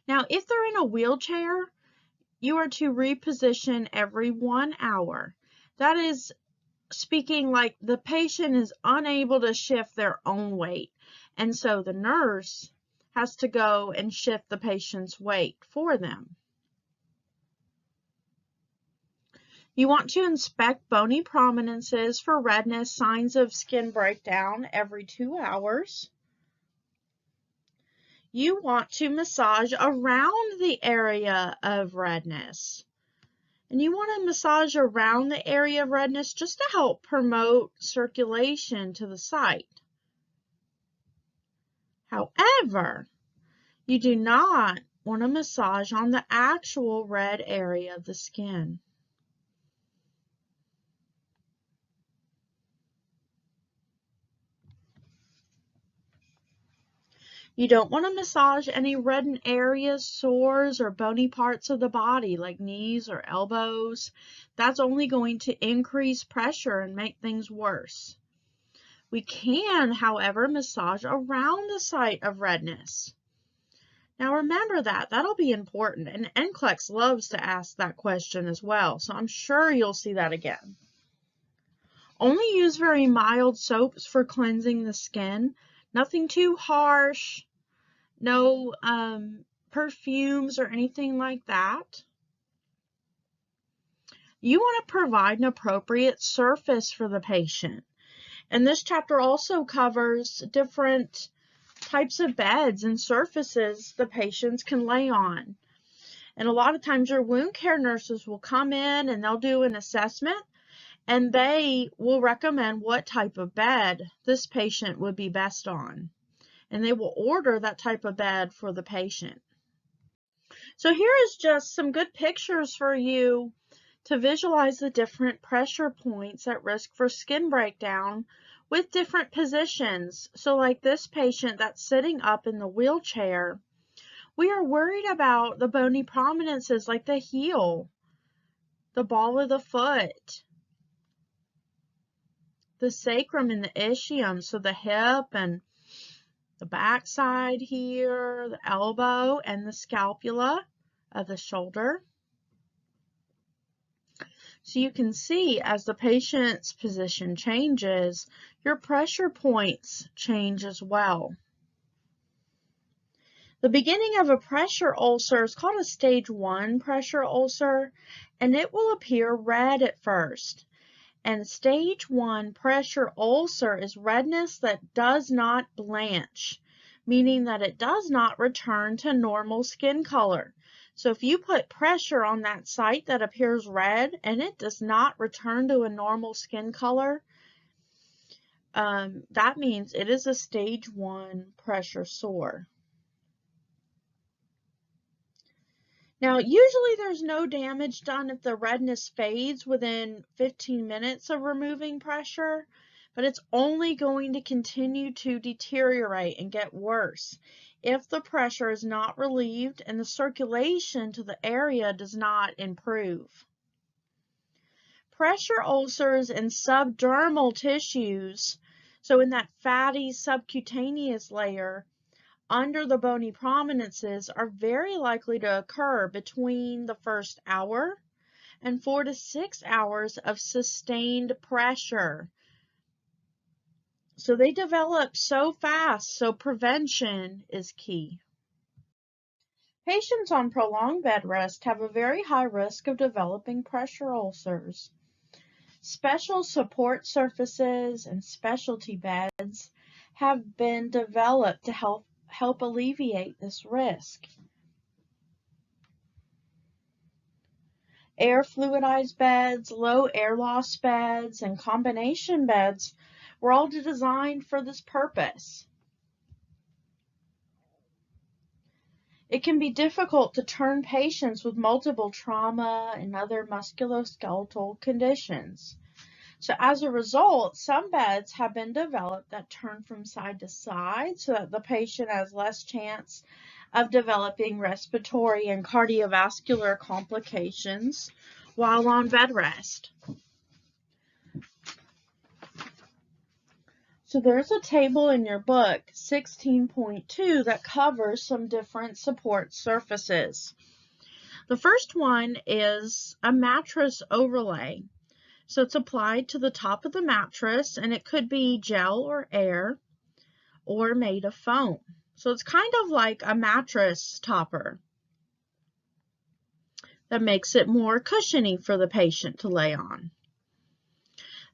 Now, if they're in a wheelchair, you are to reposition every 1 hour. That is speaking like the patient is unable to shift their own weight, and so the nurse has to go and shift the patient's weight for them. You want to inspect bony prominences for redness, signs of skin breakdown every 2 hours. You want to massage around the area of redness. And you want to massage around the area of redness just to help promote circulation to the site. However, you do not want to massage on the actual red area of the skin. You don't want to massage any reddened areas, sores, or bony parts of the body like knees or elbows. That's only going to increase pressure and make things worse. We can, however, massage around the site of redness. Now remember that'll be important, and NCLEX loves to ask that question as well, so I'm sure you'll see that again. Only use very mild soaps for cleansing the skin. Nothing too harsh, no perfumes or anything like that. You want to provide an appropriate surface for the patient. And this chapter also covers different types of beds and surfaces the patients can lay on. And a lot of times your wound care nurses will come in and they'll do an assessment, and they will recommend what type of bed this patient would be best on. And they will order that type of bed for the patient. So here is just some good pictures for you to visualize the different pressure points at risk for skin breakdown with different positions. So like this patient that's sitting up in the wheelchair, we are worried about the bony prominences like the heel, the ball of the foot, the sacrum and the ischium, so the hip and the back side here, the elbow and the scapula of the shoulder. So you can see as the patient's position changes, your pressure points change as well. The beginning of a pressure ulcer is called a stage 1 pressure ulcer, and it will appear red at first. And stage 1 pressure ulcer is redness that does not blanch, meaning that it does not return to normal skin color. So if you put pressure on that site that appears red and it does not return to a normal skin color, that means it is a stage 1 pressure sore. Now, usually there's no damage done if the redness fades within 15 minutes of removing pressure, but it's only going to continue to deteriorate and get worse if the pressure is not relieved and the circulation to the area does not improve. Pressure ulcers in subdermal tissues, so in that fatty subcutaneous layer under the bony prominences, are very likely to occur between the first hour and 4 to 6 hours of sustained pressure. So they develop so fast, so prevention is key. Patients on prolonged bed rest have a very high risk of developing pressure ulcers. Special support surfaces and specialty beds have been developed to help alleviate this risk. Air fluidized beds, low air loss beds, and combination beds were all designed for this purpose. It can be difficult to turn patients with multiple trauma and other musculoskeletal conditions. So as a result, some beds have been developed that turn from side to side so that the patient has less chance of developing respiratory and cardiovascular complications while on bed rest. So there's a table in your book, 16.2, that covers some different support surfaces. The first one is a mattress overlay. So it's applied to the top of the mattress, and it could be gel or air or made of foam. So it's kind of like a mattress topper that makes it more cushiony for the patient to lay on.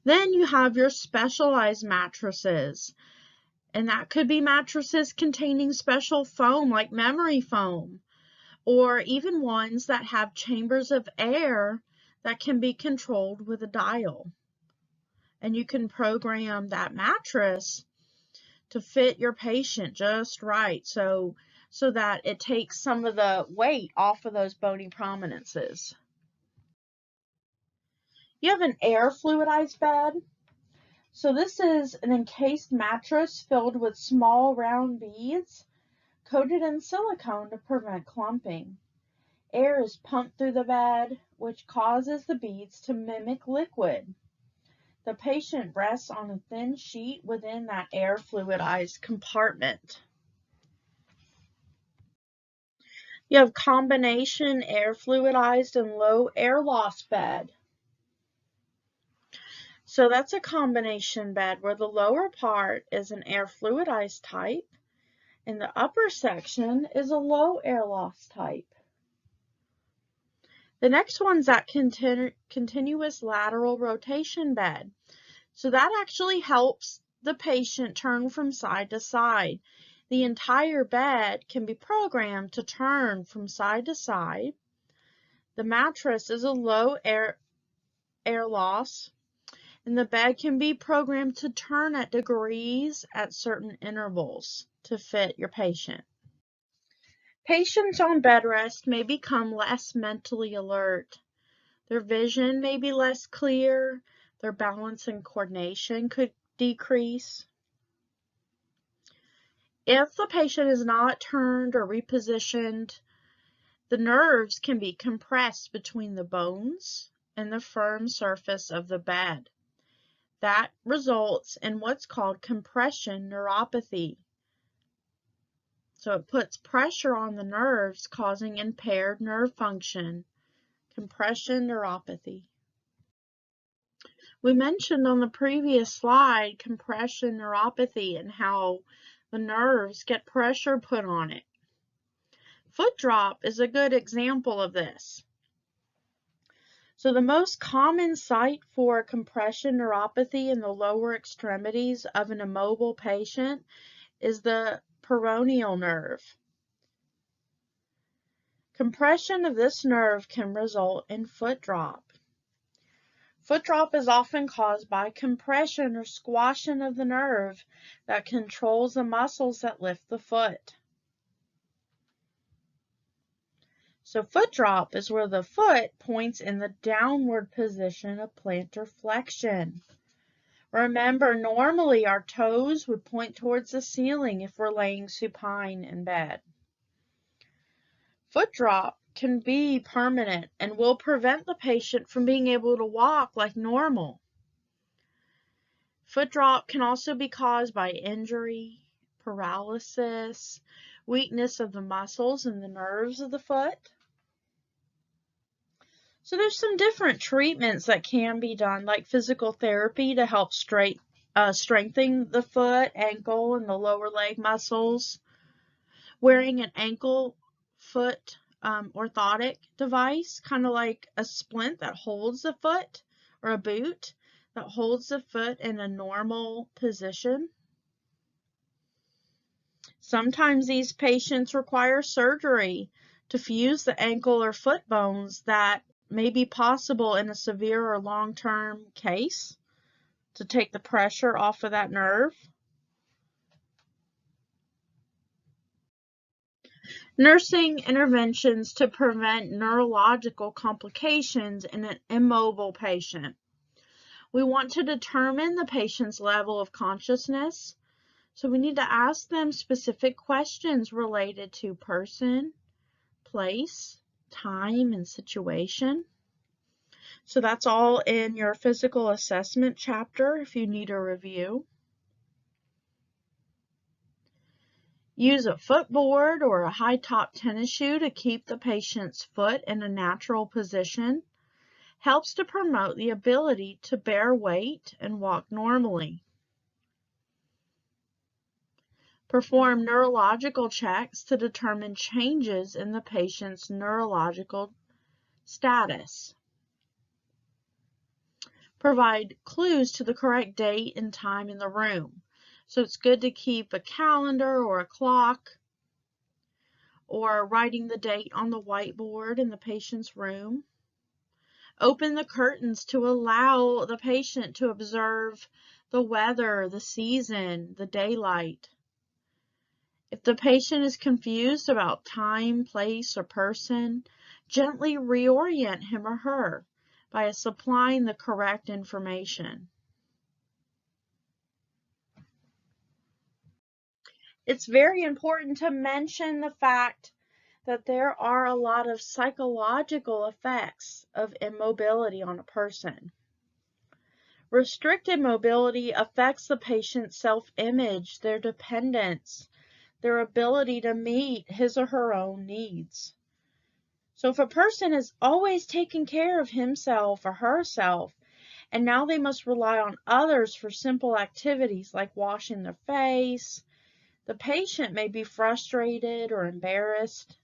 Then you have your specialized mattresses, and that could be mattresses containing special foam like memory foam, or even ones that have chambers of air that can be controlled with a dial. And you can program that mattress to fit your patient just right so that it takes some of the weight off of those bony prominences. You have an air fluidized bed. So this is an encased mattress filled with small round beads coated in silicone to prevent clumping. Air is pumped through the bed, which causes the beads to mimic liquid. The patient rests on a thin sheet within that air fluidized compartment. You have combination air fluidized and low air loss bed. So that's a combination bed where the lower part is an air fluidized type and the upper section is a low air loss type. The next one's that continuous lateral rotation bed. So that actually helps the patient turn from side to side. The entire bed can be programmed to turn from side to side. The mattress is a low air loss, and the bed can be programmed to turn at degrees at certain intervals to fit your patient. Patients on bed rest may become less mentally alert. Their vision may be less clear. Their balance and coordination could decrease. If the patient is not turned or repositioned, the nerves can be compressed between the bones and the firm surface of the bed. That results in what's called compression neuropathy. So it puts pressure on the nerves, causing impaired nerve function. Compression neuropathy. We mentioned on the previous slide compression neuropathy and how the nerves get pressure put on it. Foot drop is a good example of this. So the most common site for compression neuropathy in the lower extremities of an immobile patient is the peroneal nerve. Compression of this nerve can result in foot drop. Foot drop is often caused by compression or squashing of the nerve that controls the muscles that lift the foot. So foot drop is where the foot points in the downward position of plantar flexion. Remember, normally our toes would point towards the ceiling if we're laying supine in bed. Foot drop can be permanent and will prevent the patient from being able to walk like normal. Foot drop can also be caused by injury, paralysis, weakness of the muscles and the nerves of the foot. So there's some different treatments that can be done, like physical therapy to help strengthen the foot, ankle, and the lower leg muscles. Wearing an ankle foot orthotic device, kind of like a splint that holds the foot, or a boot that holds the foot in a normal position. Sometimes these patients require surgery to fuse the ankle or foot bones that may be possible in a severe or long-term case to take the pressure off of that nerve. Nursing interventions to prevent neurological complications in an immobile patient. We want to determine the patient's level of consciousness, so we need to ask them specific questions related to person, place, time, and situation. So that's all in your physical assessment chapter if you need a review. Use a footboard or a high-top tennis shoe to keep the patient's foot in a natural position. Helps to promote the ability to bear weight and walk normally. Perform neurological checks to determine changes in the patient's neurological status. Provide clues to the correct date and time in the room. So it's good to keep a calendar or a clock or writing the date on the whiteboard in the patient's room. Open the curtains to allow the patient to observe the weather, the season, the daylight. If the patient is confused about time, place, or person, gently reorient him or her by supplying the correct information. It's very important to mention the fact that there are a lot of psychological effects of immobility on a person. Restricted mobility affects the patient's self-image, their dependence, their ability to meet his or her own needs. So if a person is always taking care of himself or herself, and now they must rely on others for simple activities like washing their face, the patient may be frustrated or embarrassed.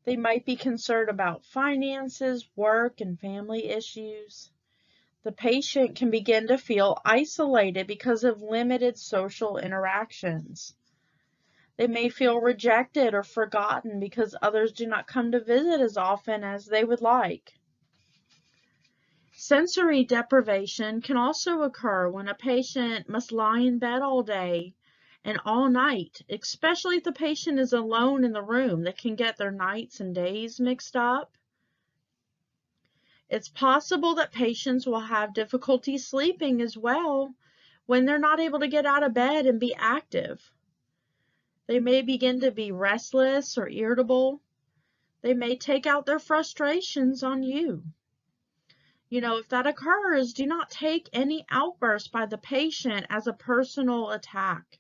They might be concerned about finances, work, and family issues. The patient can begin to feel isolated because of limited social interactions. They may feel rejected or forgotten because others do not come to visit as often as they would like. Sensory deprivation can also occur when a patient must lie in bed all day and all night, especially if the patient is alone in the room. They can get their nights and days mixed up. It's possible that patients will have difficulty sleeping as well when they're not able to get out of bed and be active. They may begin to be restless or irritable. They may take out their frustrations on you. If that occurs, do not take any outburst by the patient as a personal attack.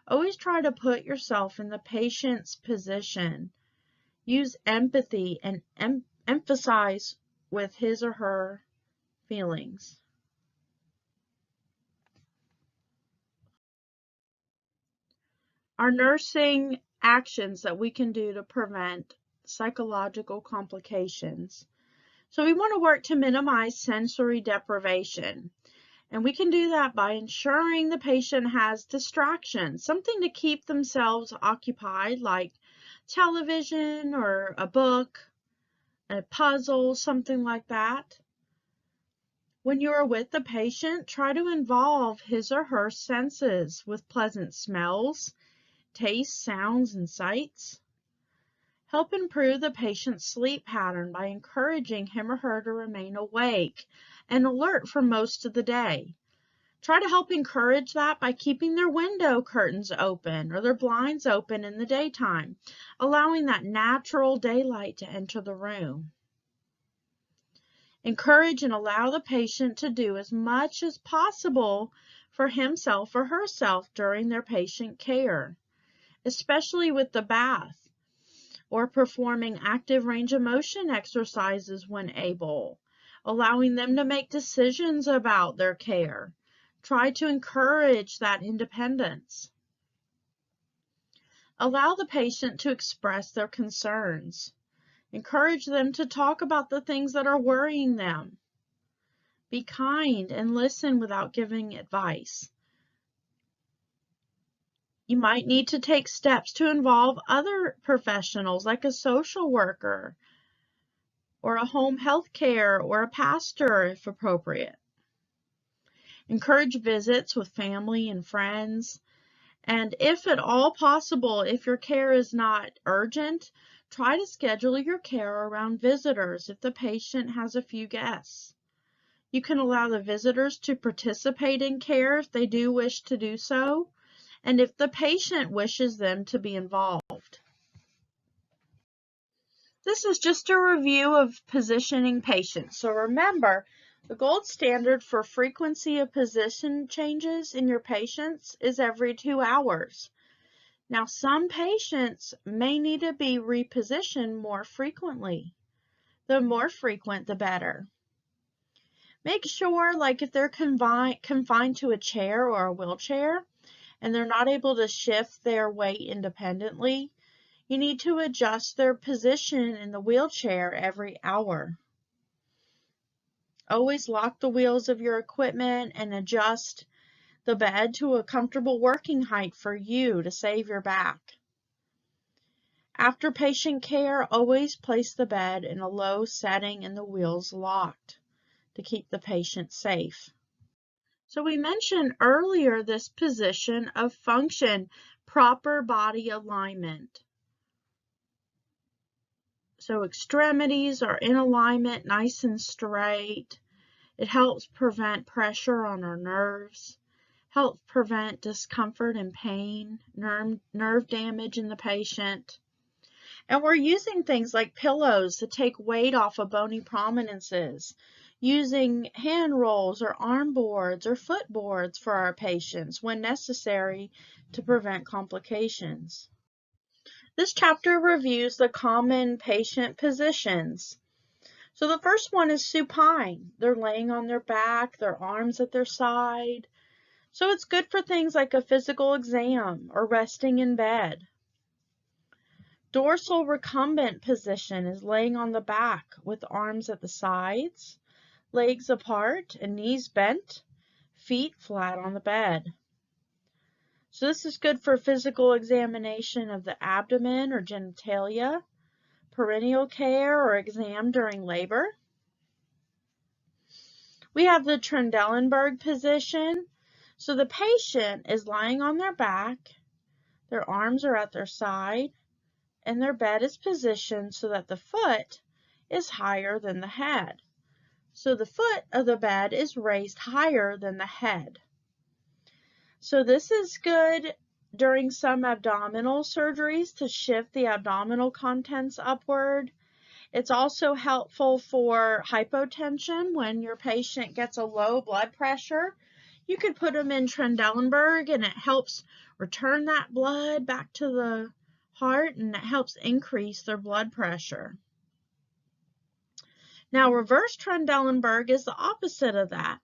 Always try to put yourself in the patient's position. Use empathy and emphasize with his or her feelings. Our nursing actions that we can do to prevent psychological complications. So we want to work to minimize sensory deprivation. And we can do that by ensuring the patient has distractions, something to keep themselves occupied, like television or a book, a puzzle, something like that. When you are with the patient, try to involve his or her senses with pleasant smells, tastes, sounds, and sights. Help improve the patient's sleep pattern by encouraging him or her to remain awake and alert for most of the day. Try to help encourage that by keeping their window curtains open or their blinds open in the daytime, allowing that natural daylight to enter the room. Encourage and allow the patient to do as much as possible for himself or herself during their patient care, especially with the bath or performing active range of motion exercises when able, allowing them to make decisions about their care. Try to encourage that independence. Allow the patient to express their concerns. Encourage them to talk about the things that are worrying them. Be kind and listen without giving advice. You might need to take steps to involve other professionals like a social worker or a home health care or a pastor if appropriate. Encourage visits with family and friends. And if at all possible, if your care is not urgent, try to schedule your care around visitors if the patient has a few guests. You can allow the visitors to participate in care if they do wish to do so, and if the patient wishes them to be involved. This is just a review of positioning patients. So remember, the gold standard for frequency of position changes in your patients is every 2 hours. Now, some patients may need to be repositioned more frequently. The more frequent, the better. Make sure, like if they're confined to a chair or a wheelchair and they're not able to shift their weight independently, you need to adjust their position in the wheelchair every hour. Always lock the wheels of your equipment and adjust the bed to a comfortable working height for you to save your back. After patient care, always place the bed in a low setting and the wheels locked to keep the patient safe. So we mentioned earlier this position of function, proper body alignment. So extremities are in alignment, nice and straight. It helps prevent pressure on our nerves, helps prevent discomfort and pain, nerve damage in the patient. And we're using things like pillows to take weight off of bony prominences, using hand rolls or arm boards or foot boards for our patients when necessary to prevent complications. This chapter reviews the common patient positions. So the first one is supine. They're laying on their back, their arms at their side. So it's good for things like a physical exam or resting in bed. Dorsal recumbent position is laying on the back with arms at the sides, legs apart and knees bent, feet flat on the bed. So this is good for physical examination of the abdomen or genitalia, perineal care or exam during labor. We have the Trendelenburg position. So the patient is lying on their back, their arms are at their side, and their bed is positioned so that the foot is higher than the head. So the foot of the bed is raised higher than the head. So this is good during some abdominal surgeries to shift the abdominal contents upward. It's also helpful for hypotension when your patient gets a low blood pressure. You could put them in Trendelenburg and it helps return that blood back to the heart and it helps increase their blood pressure. Now, reverse Trendelenburg is the opposite of that.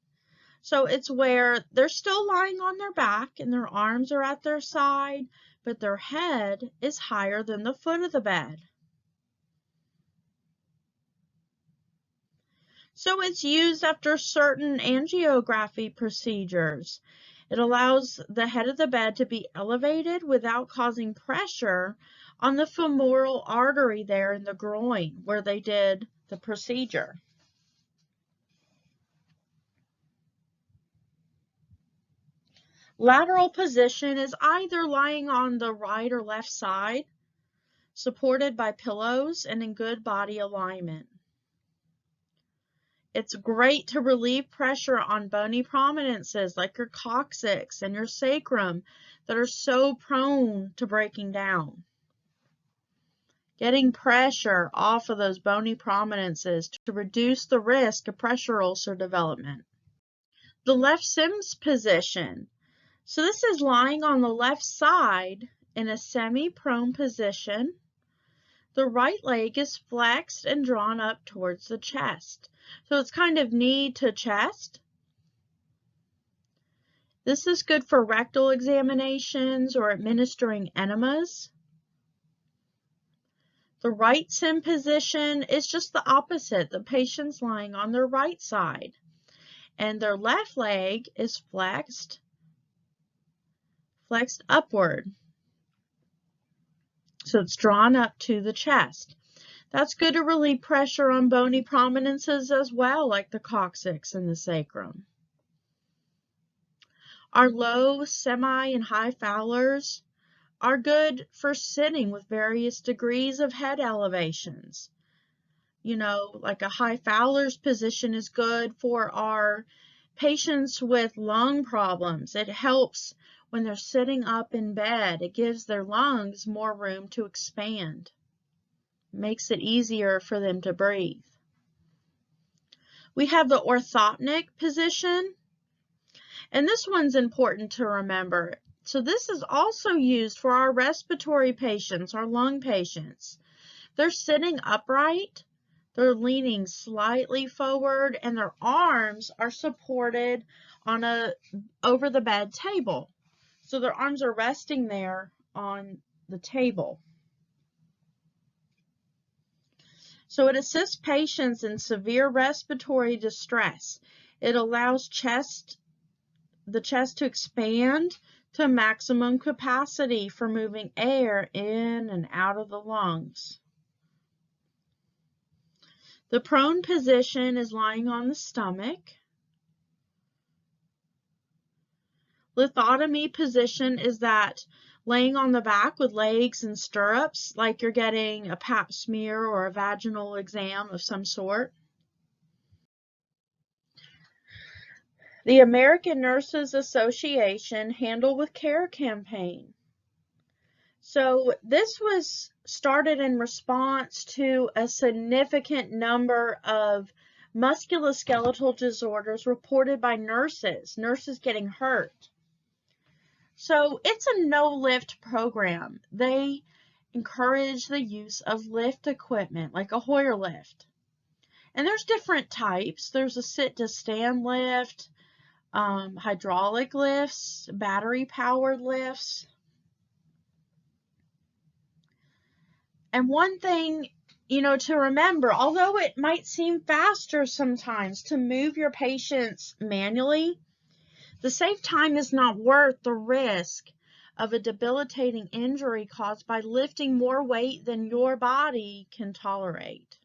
So it's where they're still lying on their back and their arms are at their side, but their head is higher than the foot of the bed. So it's used after certain angiography procedures. It allows the head of the bed to be elevated without causing pressure on the femoral artery there in the groin where they did the procedure. Lateral position is either lying on the right or left side, supported by pillows and in good body alignment. It's great to relieve pressure on bony prominences like your coccyx and your sacrum that are so prone to breaking down. Getting pressure off of those bony prominences to reduce the risk of pressure ulcer development. The left Sims position. So this is lying on the left side in a semi-prone position. The right leg is flexed and drawn up towards the chest. So it's kind of knee to chest. This is good for rectal examinations or administering enemas. The right Sim position is just the opposite. The patient's lying on their right side, and their left leg is flexed upward. So it's drawn up to the chest. That's good to relieve pressure on bony prominences as well, like the coccyx and the sacrum. Our low, semi, and high Fowlers are good for sitting with various degrees of head elevations. You know, like a high Fowler's position is good for our patients with lung problems. It helps when they're sitting up in bed. It gives their lungs more room to expand. It makes it easier for them to breathe. We have the orthoptic position, and this one's important to remember. So this is also used for our respiratory patients, our lung patients. They're sitting upright, they're leaning slightly forward, and their arms are supported on a over the bed table. So their arms are resting there on the table. So it assists patients in severe respiratory distress. It allows the chest to expand to maximum capacity for moving air in and out of the lungs. The prone position is lying on the stomach. Lithotomy position is that laying on the back with legs and stirrups, like you're getting a pap smear or a vaginal exam of some sort. The American Nurses Association Handle with Care campaign. So this was started in response to a significant number of musculoskeletal disorders reported by nurses getting hurt. So it's a no-lift program. They encourage the use of lift equipment like a Hoyer lift. And there's different types. There's a sit-to-stand lift, hydraulic lifts, battery-powered lifts. And one thing, to remember, although it might seem faster sometimes to move your patients manually, the safe time is not worth the risk of a debilitating injury caused by lifting more weight than your body can tolerate.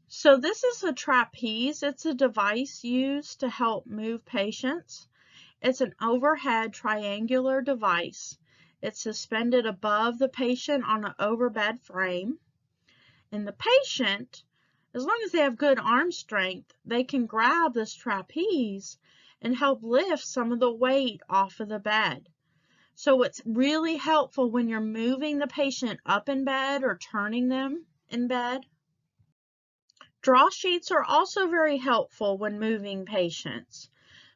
So this is a trapeze. It's a device used to help move patients. It's an overhead triangular device. It's suspended above the patient on an overbed frame. And the patient, as long as they have good arm strength, they can grab this trapeze and help lift some of the weight off of the bed. So it's really helpful when you're moving the patient up in bed or turning them in bed. Draw sheets are also very helpful when moving patients.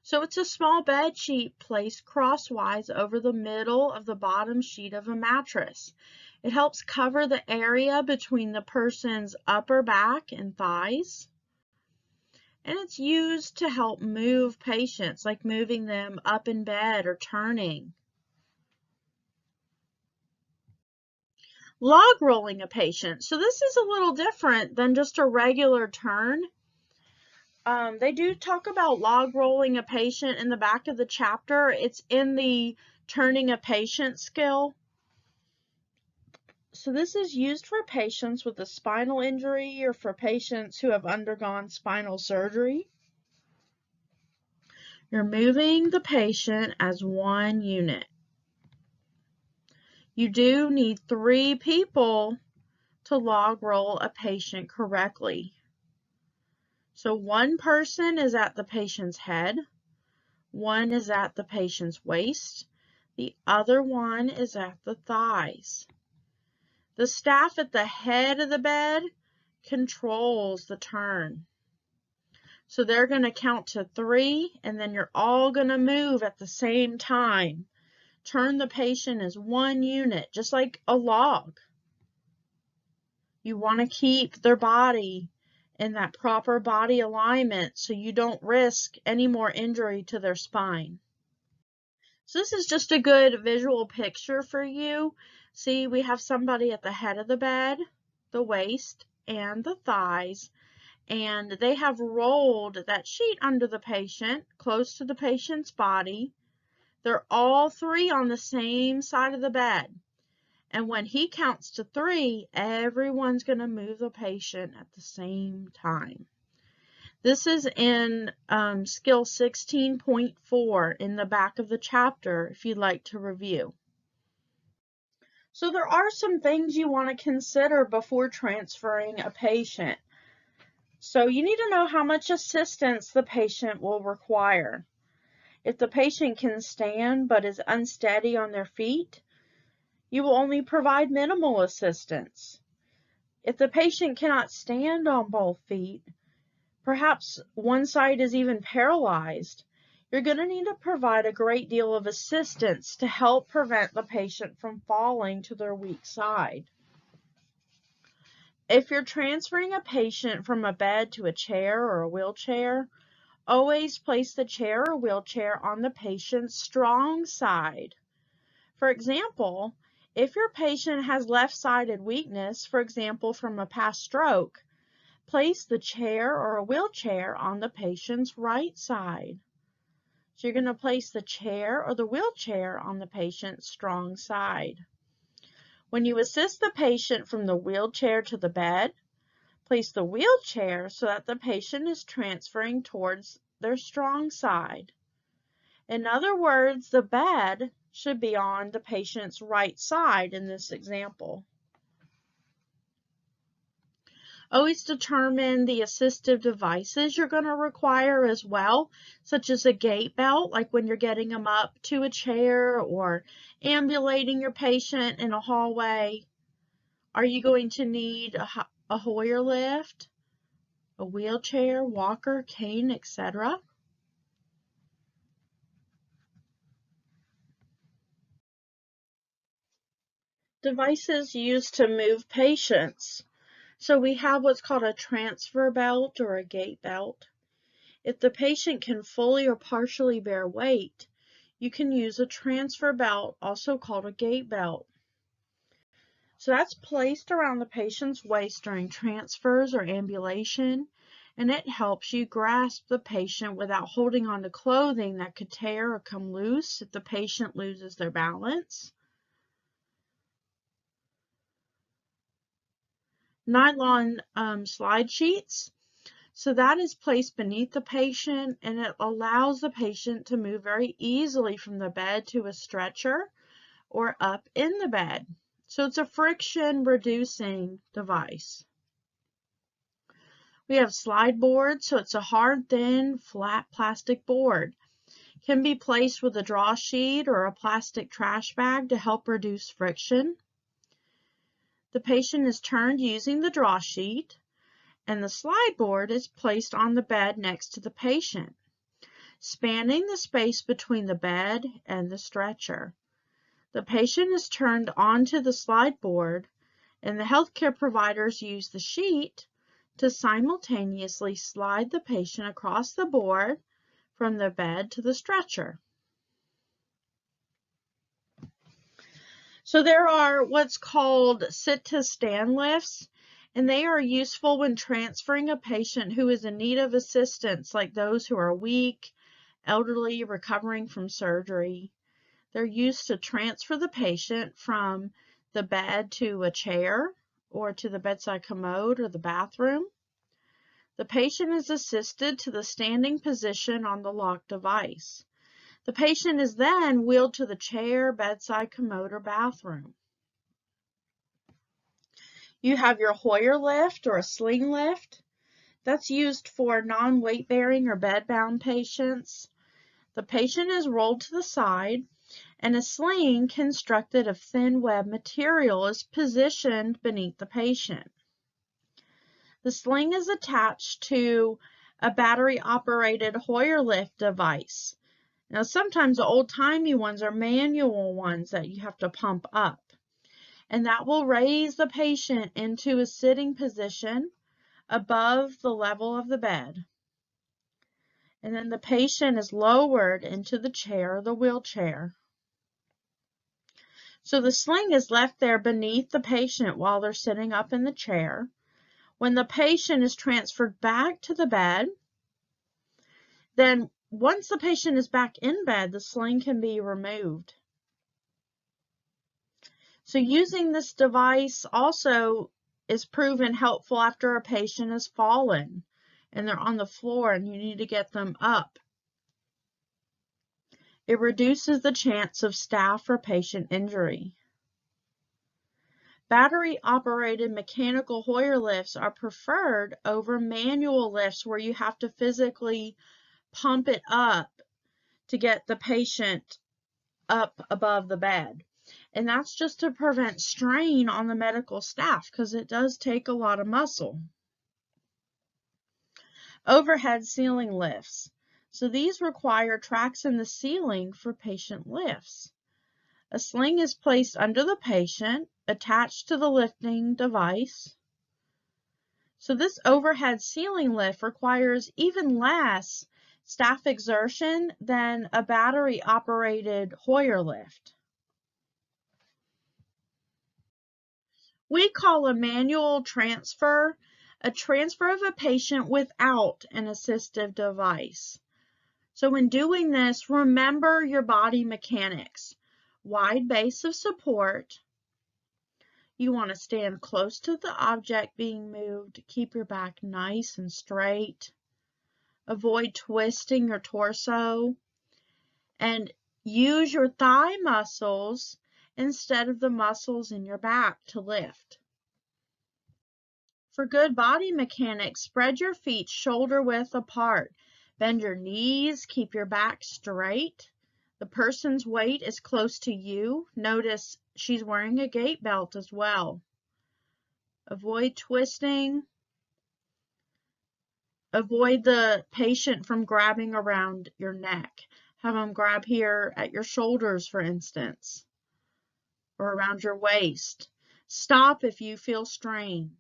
So it's a small bed sheet placed crosswise over the middle of the bottom sheet of a mattress. It helps cover the area between the person's upper back and thighs. And it's used to help move patients, like moving them up in bed or turning. Log rolling a patient. So this is a little different than just a regular turn. They do talk about log rolling a patient in the back of the chapter. It's in the turning a patient skill. So this is used for patients with a spinal injury or for patients who have undergone spinal surgery. You're moving the patient as one unit. You do need 3 people to log roll a patient correctly. So one person is at the patient's head, one is at the patient's waist, the other one is at the thighs. The staff at the head of the bed controls the turn. So they're going to count to 3, and then you're all going to move at the same time. Turn the patient as one unit, just like a log. You want to keep their body in that proper body alignment so you don't risk any more injury to their spine. So this is just a good visual picture for you. See, we have somebody at the head of the bed, the waist, and the thighs, and they have rolled that sheet under the patient, close to the patient's body. They're all 3 on the same side of the bed. And when he counts to 3, everyone's going to move the patient at the same time. This is in skill 16.4 in the back of the chapter if you'd like to review. So there are some things you want to consider before transferring a patient. So you need to know how much assistance the patient will require. If the patient can stand but is unsteady on their feet, you will only provide minimal assistance. If the patient cannot stand on both feet, perhaps one side is even paralyzed, you're going to need to provide a great deal of assistance to help prevent the patient from falling to their weak side. If you're transferring a patient from a bed to a chair or a wheelchair, always place the chair or wheelchair on the patient's strong side. For example, if your patient has left-sided weakness, for example from a past stroke, place the chair or a wheelchair on the patient's right side. So you're going to place the chair or the wheelchair on the patient's strong side. When you assist the patient from the wheelchair to the bed, place the wheelchair so that the patient is transferring towards their strong side. In other words, the bed should be on the patient's right side in this example. Always determine the assistive devices you're going to require as well, such as a gait belt, like when you're getting them up to a chair or ambulating your patient in a hallway. Are you going to need a Hoyer lift, a wheelchair, walker, cane, etc.? Devices used to move patients. So we have what's called a transfer belt or a gait belt. If the patient can fully or partially bear weight, you can use a transfer belt, also called a gait belt. So that's placed around the patient's waist during transfers or ambulation, and it helps you grasp the patient without holding on to clothing that could tear or come loose if the patient loses their balance. Nylon slide sheets. So that is placed beneath the patient, and it allows the patient to move very easily from the bed to a stretcher or up in the bed. So it's a friction reducing device. We have slide boards, so it's a hard, thin, flat plastic board. It can be placed with a draw sheet or a plastic trash bag to help reduce friction. The patient is turned using the draw sheet, and the slide board is placed on the bed next to the patient, spanning the space between the bed and the stretcher. The patient is turned onto the slide board, and the healthcare providers use the sheet to simultaneously slide the patient across the board from the bed to the stretcher. So there are what's called sit-to-stand lifts, and they are useful when transferring a patient who is in need of assistance, like those who are weak, elderly, recovering from surgery. They're used to transfer the patient from the bed to a chair or to the bedside commode or the bathroom. The patient is assisted to the standing position on the locked device. The patient is then wheeled to the chair, bedside commode, or bathroom. You have your Hoyer lift or a sling lift. That's used for non-weight-bearing or bed-bound patients. The patient is rolled to the side, and a sling constructed of thin web material is positioned beneath the patient. The sling is attached to a battery-operated Hoyer lift device. Now, sometimes the old-timey ones are manual ones that you have to pump up, and that will raise the patient into a sitting position above the level of the bed. And then the patient is lowered into the chair or the wheelchair. So the sling is left there beneath the patient while they're sitting up in the chair. When the patient is transferred back to the bed, then once the patient is back in bed, the sling can be removed. So using this device also is proven helpful after a patient has fallen and they're on the floor and you need to get them up. It reduces the chance of staff or patient injury. Battery-operated mechanical Hoyer lifts are preferred over manual lifts where you have to physically pump it up to get the patient up above the bed. And that's just to prevent strain on the medical staff because it does take a lot of muscle. Overhead ceiling lifts. So these require tracks in the ceiling for patient lifts. A sling is placed under the patient, attached to the lifting device. So this overhead ceiling lift requires even less staff exertion than a battery-operated Hoyer lift. We call a manual transfer a transfer of a patient without an assistive device. So when doing this, remember your body mechanics. Wide base of support. You want to stand close to the object being moved. Keep your back nice and straight. Avoid twisting your torso. And use your thigh muscles instead of the muscles in your back to lift. For good body mechanics, spread your feet shoulder width apart. Bend your knees, keep your back straight. The person's weight is close to you. Notice she's wearing a gait belt as well. Avoid twisting. Avoid the patient from grabbing around your neck. Have them grab here at your shoulders, for instance, or around your waist. Stop if you feel strain.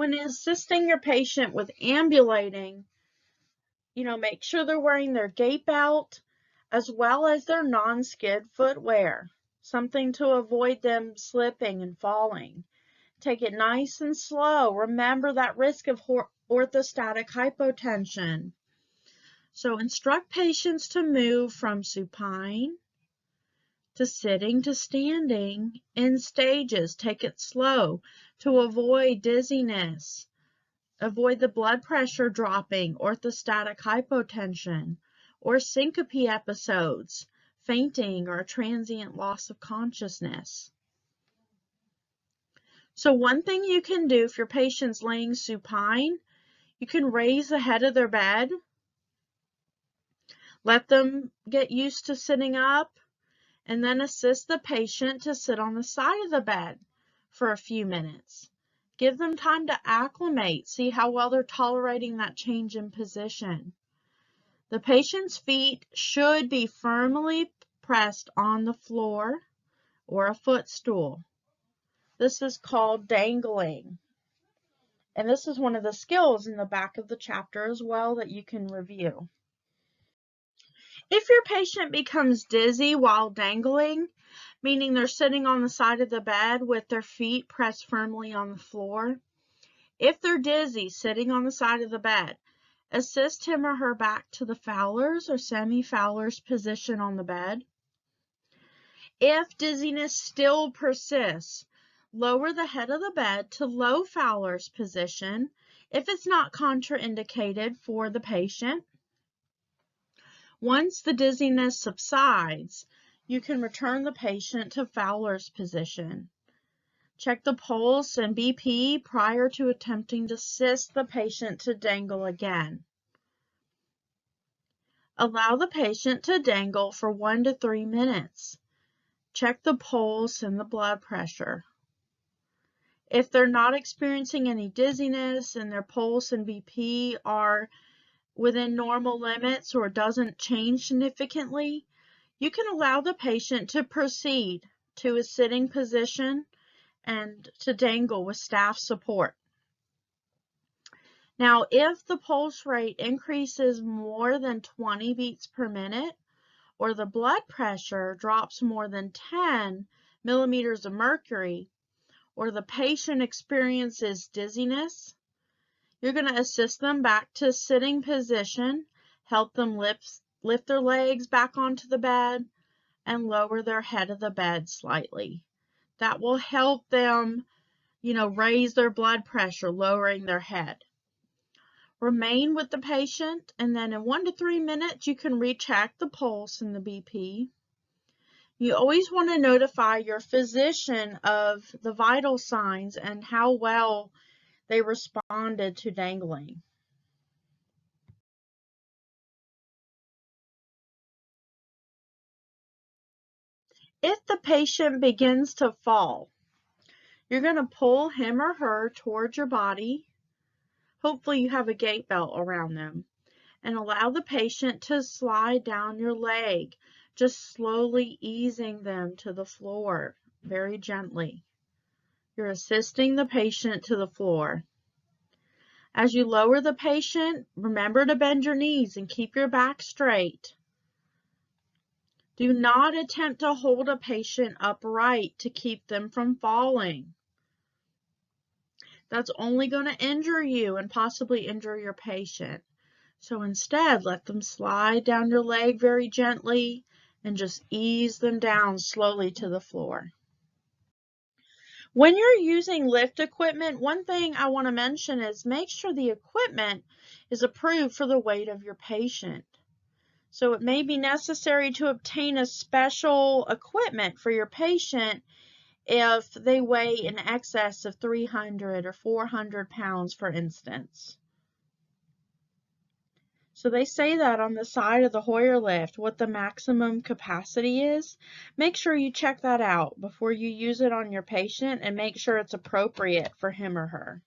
When assisting your patient with ambulating, make sure they're wearing their gait belt as well as their non-skid footwear, something to avoid them slipping and falling. Take it nice and slow. Remember that risk of orthostatic hypotension. So instruct patients to move from supine to sitting to standing in stages. Take it slow to avoid dizziness. Avoid the blood pressure dropping, orthostatic hypotension, or syncope episodes, fainting, or transient loss of consciousness. So one thing you can do if your patient's laying supine, you can raise the head of their bed. Let them get used to sitting up, and then assist the patient to sit on the side of the bed for a few minutes. Give them time to acclimate, see how well they're tolerating that change in position. The patient's feet should be firmly pressed on the floor or a footstool. This is called dangling. And this is one of the skills in the back of the chapter as well that you can review. If your patient becomes dizzy while dangling, meaning they're sitting on the side of the bed with their feet pressed firmly on the floor, if they're dizzy sitting on the side of the bed, assist him or her back to the Fowler's or semi-Fowler's position on the bed. If dizziness still persists, lower the head of the bed to low Fowler's position if it's not contraindicated for the patient. Once the dizziness subsides, you can return the patient to Fowler's position. Check the pulse and BP prior to attempting to assist the patient to dangle again. Allow the patient to dangle for 1 to 3 minutes. Check the pulse and the blood pressure. If they're not experiencing any dizziness and their pulse and BP are within normal limits or doesn't change significantly, you can allow the patient to proceed to a sitting position and to dangle with staff support. Now, if the pulse rate increases more than 20 beats per minute, or the blood pressure drops more than 10 millimeters of mercury, or the patient experiences dizziness, you're going to assist them back to sitting position, help them lift their legs back onto the bed, and lower their head of the bed slightly. That will help them, raise their blood pressure, lowering their head. Remain with the patient, and then in 1 to 3 minutes, you can recheck the pulse and the BP. You always want to notify your physician of the vital signs and how well they responded to dangling. If the patient begins to fall, you're going to pull him or her towards your body. Hopefully you have a gait belt around them, and allow the patient to slide down your leg, just slowly easing them to the floor, very gently. You're assisting the patient to the floor. As you lower the patient, remember to bend your knees and keep your back straight. Do not attempt to hold a patient upright to keep them from falling. That's only going to injure you and possibly injure your patient. So instead, let them slide down your leg very gently and just ease them down slowly to the floor. When you're using lift equipment, one thing I want to mention is make sure the equipment is approved for the weight of your patient. So it may be necessary to obtain a special equipment for your patient if they weigh in excess of 300 or 400 pounds, for instance. So they say that on the side of the Hoyer lift, what the maximum capacity is. Make sure you check that out before you use it on your patient and make sure it's appropriate for him or her.